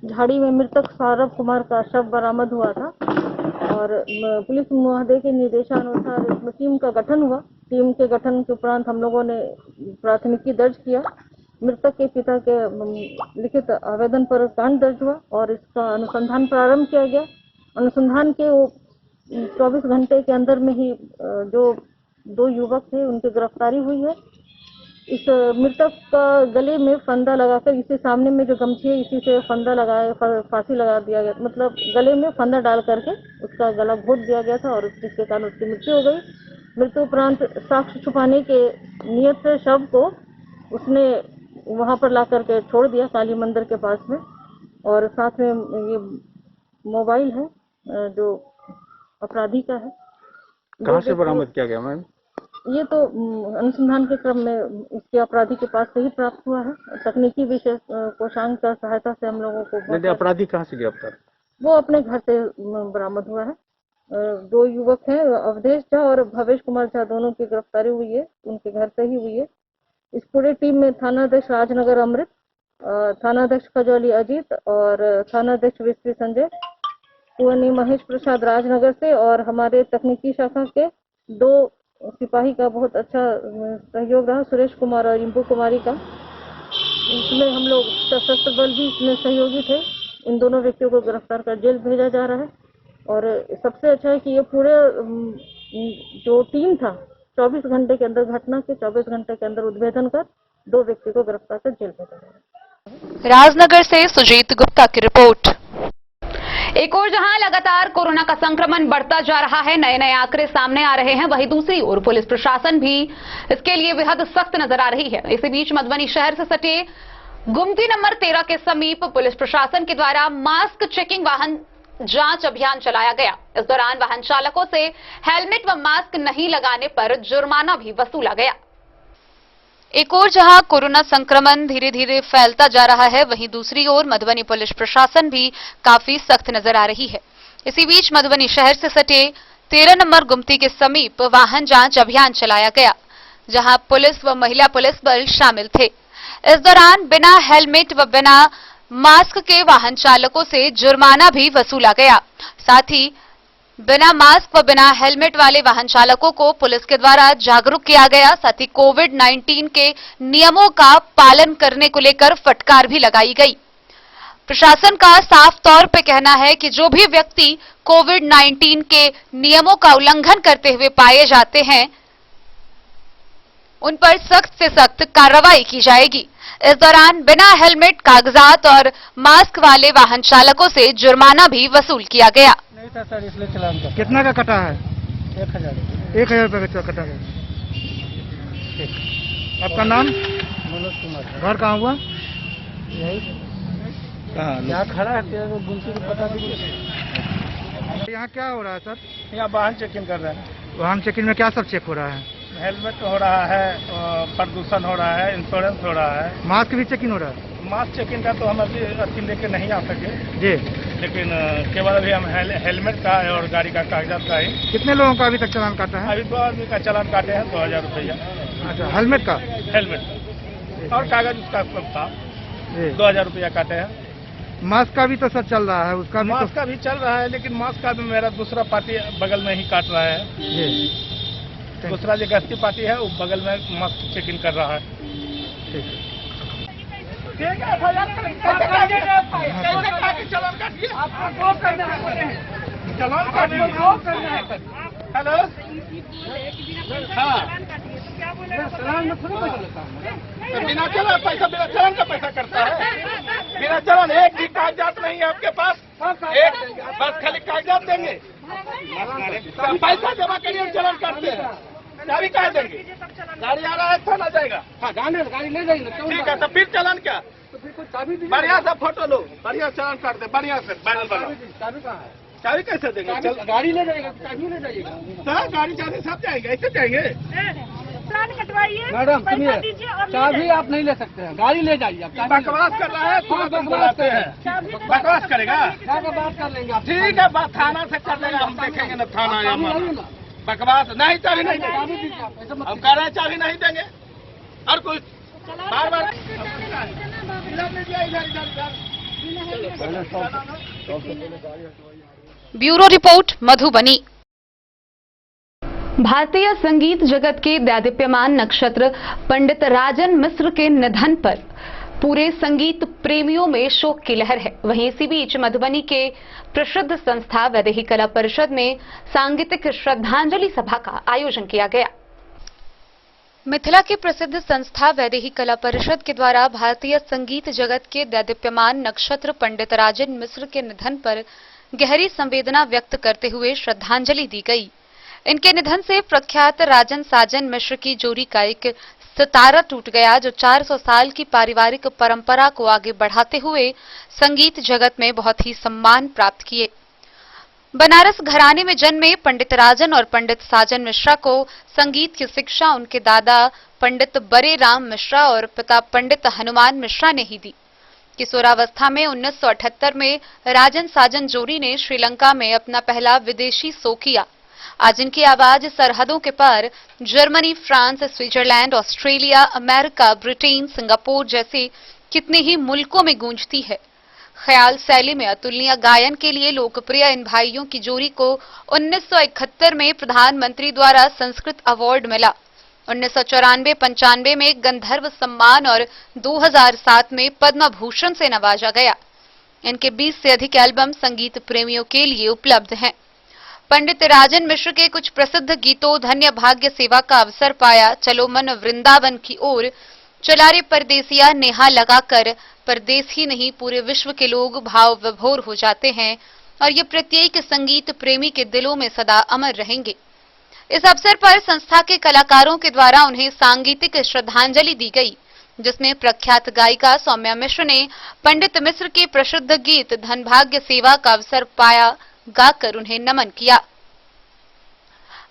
झाड़ी में मृतक सौरभ कुमार का शव बरामद हुआ था और पुलिस महोदय के निर्देशानुसार इसमें टीम का गठन हुआ। टीम के गठन के उपरांत हम लोगों ने प्राथमिकी दर्ज किया। मृतक के पिता के लिखित आवेदन पर कांड दर्ज हुआ और इसका अनुसंधान प्रारंभ किया गया। अनुसंधान के 24 घंटे के अंदर में ही जो 2 युवक थे उनकी गिरफ्तारी हुई है। इस मृतक का गले में फंदा लगाकर इसी सामने में जो गमछी है इसी से फंदा लगाया, फांसी लगा दिया गया, मतलब गले में फंदा डाल करके उसका गला घोट दिया गया था और जिसके कारण उसकी मृत्यु हो गई। मृत्यु उपरांत साक्ष्य छुपाने के नियत से शव को उसने वहां पर ला करके छोड़ दिया काली मंदिर के पास में और साथ में ये मोबाइल है जो अपराधी का है। कहाँ से बरामद किया गया मैम? ये तो अनुसंधान के क्रम में इसके अपराधी के पास से ही प्राप्त हुआ है। तकनीकी विशेष कोषांग का सहायता से हम लोगों को। अपराधी कहाँ से गिरफ्तार? वो अपने घर से बरामद हुआ है। 2 युवक हैं, अवधेश झा और भवेश कुमार झा, दोनों की गिरफ्तारी हुई है, उनके घर से ही हुई है। इस पूरे टीम में थानाध्यक्ष राजनगर अमृत, थानाध्यक्ष खजौली अजीत और थानाध्यक्ष विस्फी संजय, पुअनी महेश प्रसाद राजनगर से और हमारे तकनीकी शाखा के 2 सिपाही का बहुत अच्छा सहयोग रहा, सुरेश कुमार और इंदु कुमारी का। इसमें हम लोग सशस्त्र बल भी इसमें सहयोगी थे। इन दोनों व्यक्तियों को गिरफ्तार कर जेल भेजा जा रहा है और सबसे अच्छा है कि ये पूरे जो टीम था 24 घंटे के अंदर, घटना के 24 घंटे के अंदर उद्भेदन कर 2 व्यक्ति को गिरफ्तार कर जेल भेजा गया। राजनगर से सुजीत गुप्ता की रिपोर्ट। एक ओर जहां लगातार कोरोना का संक्रमण बढ़ता जा रहा है, नए नए आंकड़े सामने आ रहे हैं, वहीं दूसरी ओर पुलिस प्रशासन भी इसके लिए बेहद सख्त नजर आ रही है। इसी बीच मधुबनी शहर से सटे गुमती नंबर 13 के समीप पुलिस प्रशासन के द्वारा मास्क चेकिंग वाहन जांच अभियान चलाया गया। इस दौरान वाहन चालकों से हेलमेट व मास्क नहीं लगाने पर जुर्माना भी वसूला गया। एक ओर जहां कोरोना संक्रमण धीरे धीरे फैलता जा रहा है, वहीं दूसरी ओर मधुबनी पुलिस प्रशासन भी काफी सख्त नजर आ रही है। इसी बीच मधुबनी शहर से सटे 13 नंबर गुमती के समीप वाहन जांच अभियान चलाया गया, जहां पुलिस व महिला पुलिस बल शामिल थे। इस दौरान बिना हेलमेट व बिना मास्क के वाहन चालकों से जुर्माना भी वसूला गया। साथ ही बिना मास्क व बिना हेलमेट वाले वाहन चालकों को पुलिस के द्वारा जागरूक किया गया। साथ ही कोविड-19 के नियमों का पालन करने को लेकर फटकार भी लगाई गई। प्रशासन का साफ तौर पे कहना है कि जो भी व्यक्ति कोविड-19 के नियमों का उल्लंघन करते हुए पाए जाते हैं, उन पर सख्त से सख्त कार्रवाई की जाएगी। इस दौरान बिना हेलमेट, कागजात और मास्क वाले वाहन चालकों से जुर्माना भी वसूल किया गया। नहीं था सर, इसलिए चलान का। कितना का कटा है? 1000 रुपये का कटा है। आपका नाम? मनोज कुमार। घर कहाँ हुआ? यही यहाँ खड़ा है, गुमती को पता दीजिए। यहाँ क्या हो रहा है सर? यहाँ वाहन चेकिंग कर रहे हैं। वाहन चेकिंग में क्या सब चेक हो रहा है? हेलमेट हो रहा है, प्रदूषण हो रहा है, इंश्योरेंस हो रहा है। मास्क भी चेकिंग हो रहा है? मास्क चेकिंग का तो हम अभी लेके नहीं आ सके जी, लेकिन केवल अभी हम हेलमेट का और गाड़ी का कागजात का ही। कितने लोगों का अभी तक चालान काटा है? अभी 2 आदमी का चालान काटे हैं, 2000 रुपया। अच्छा, हेलमेट का? हेलमेट और कागज उसका था, 2000 रुपया काटे हैं। मास्क का भी तो सर चल रहा है, उसका भी मास्क का भी चल रहा है, लेकिन मास्क का भी मेरा दूसरा पार्टी बगल में ही काट रहा है जी। दूसरा जो गश्ती पार्टी है वो बगल में मास्क चेकिंग कर रहा है। हेलो, बिना चलान पैसा, बिना चलान का पैसा करता है। बिना चलान एक भी कागजात नहीं है आपके पास, एक बस खाली कागजात देंगे, पैसा जमा करिए, चलान करते हैं। चाबी कहाँ देंगे? गाड़ी आ रहा है, थाना जाएगा। हाँ, गाड़ी ले जाएंगे। ठीक है, तो फिर चलान क्या? बढ़िया सा फोटो लो, बढ़िया चलान काट दे, बढ़िया से बैनर बनाओ। चाबी कहाँ है? चाबी कैसे देंगे? गाड़ी ले जाएगा, चाबी ले जाइएगा। सर, गाड़ी चाबी सब जाएंगे, ऐसे जाएंगे? कटवाइए मैडम, सुनिए, चाबी आप नहीं ले सकते हैं, गाड़ी ले जाइए। बकवास कर रहा है, बुलाते हैं, बकवास करेगा, बात कर लेंगे। ठीक है, बात थाना से कर लेंगे, हम देखेंगे ना थाना या बकवास नहीं। चाबी नहीं देंगे, हम कह रहे हैं चाबी नहीं देंगे। और कुछ बार बार ब्यूरो रिपोर्ट मधुबनी। भारतीय संगीत जगत के दैदीप्यमान नक्षत्र पंडित राजन मिश्र के निधन पर पूरे संगीत प्रेमियों में शोक की लहर है। वहीं इसी बीच मधुबनी के प्रसिद्ध संस्था वैदेही कला परिषद में सांगीतिक श्रद्धांजलि सभा का आयोजन किया गया। मिथिला की प्रसिद्ध संस्था वैदेही कला परिषद के द्वारा भारतीय संगीत जगत के दैदीप्यमान नक्षत्र पंडित राजन मिश्र के निधन पर गहरी संवेदना व्यक्त करते हुए श्रद्धांजलि दी गई। इनके निधन से प्रख्यात राजन साजन मिश्र की जोड़ी का एक सितारा टूट गया, जो 400 साल की पारिवारिक परंपरा को आगे बढ़ाते हुए संगीत जगत में बहुत ही सम्मान प्राप्त किए। बनारस घराने में जन्मे पंडित राजन और पंडित साजन मिश्रा को संगीत की शिक्षा उनके दादा पंडित बरे राम मिश्रा और पिता पंडित हनुमान मिश्रा ने ही दी। किशोरावस्था में 1978 में राजन साजन जोड़ी ने श्रीलंका में अपना पहला विदेशी शो किया। आज इनकी आवाज सरहदों के पार Germany, France, Switzerland, Australia, America, Britain, Singapore जैसे कितने ही मुल्कों में गूंजती है। ख्याल शैली में अतुलनीय गायन के लिए लोकप्रिय इन भाइयों की जोड़ी को 1971 में प्रधानमंत्री द्वारा संस्कृत अवार्ड मिला। 1994-95 में गंधर्व सम्मान और 2007 में पद्म भूषण से नवाजा गया। इनके 20 से अधिक एल्बम संगीत प्रेमियों के लिए उपलब्ध हैं। पंडित राजन मिश्र के कुछ प्रसिद्ध गीतों धन्य भाग्य सेवा का अवसर पाया, चलो मन वृंदावन की ओर, चला रे परदेसिया नेहा लगाकर, परदेश ही नहीं पूरे विश्व के लोग भाव विभोर हो जाते हैं, और ये प्रत्येक संगीत प्रेमी के दिलों में सदा अमर रहेंगे। इस अवसर पर संस्था के कलाकारों के द्वारा उन्हें सांगीतिक श्रद्धांजलि दी गई, जिसमें प्रख्यात गायिका सौम्या मिश्र ने पंडित मिश्र के प्रसिद्ध गीत धनभाग्य सेवा का अवसर पाया गाकर उन्हें नमन किया।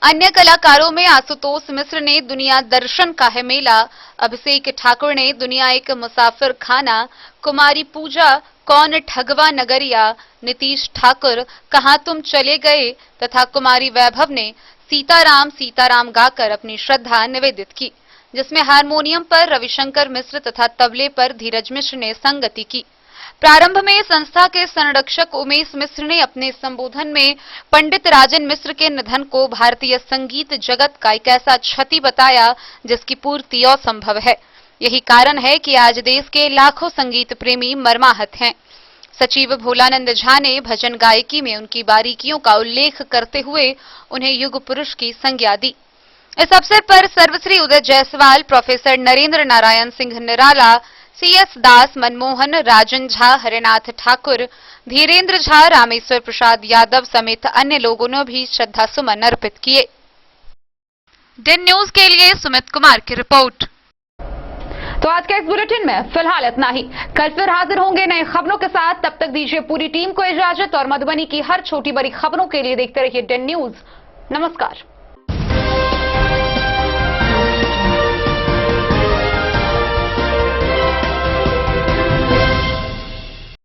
अन्य कलाकारों में आशुतोष मिश्र ने दुनिया दर्शन का है मेला, अभिषेक ठाकुर ने दुनिया एक मुसाफिर खाना, कुमारी पूजा कौन ठगवा नगरिया, नीतीश ठाकुर कहां तुम चले गए तथा कुमारी वैभव ने सीताराम सीताराम गाकर अपनी श्रद्धा निवेदित की, जिसमें हारमोनियम पर रविशंकर मिश्र तथा तबले पर धीरज मिश्र ने संगति की। प्रारंभ में संस्था के संरक्षक उमेश मिश्र ने अपने संबोधन में पंडित राजन मिश्र के निधन को भारतीय संगीत जगत का एक ऐसा क्षति बताया जिसकी पूर्ति असंभव है। यही कारण है कि आज देश के लाखों संगीत प्रेमी मर्माहत हैं। सचिव भोलानंद झा ने भजन गायकी में उनकी बारीकियों का उल्लेख करते हुए उन्हें युग पुरुष की संज्ञा दी। इस अवसर पर सर्वश्री उदय जायसवाल, प्रोफेसर नरेंद्र नारायण सिंह निराला, CS दास, मनमोहन, राजन झा, हरिनाथ ठाकुर, धीरेन्द्र झा, रामेश्वर प्रसाद यादव समेत अन्य लोगों ने भी श्रद्धा सुमन अर्पित किए। डेन न्यूज के लिए सुमित कुमार की रिपोर्ट। तो आज के इस बुलेटिन में फिलहाल इतना ही। कल फिर हाजिर होंगे नई खबरों के साथ। तब तक दीजिए पूरी टीम को इजाजत और मधुबनी की हर छोटी बड़ी खबरों के लिए देखते रहिए डेन न्यूज। नमस्कार।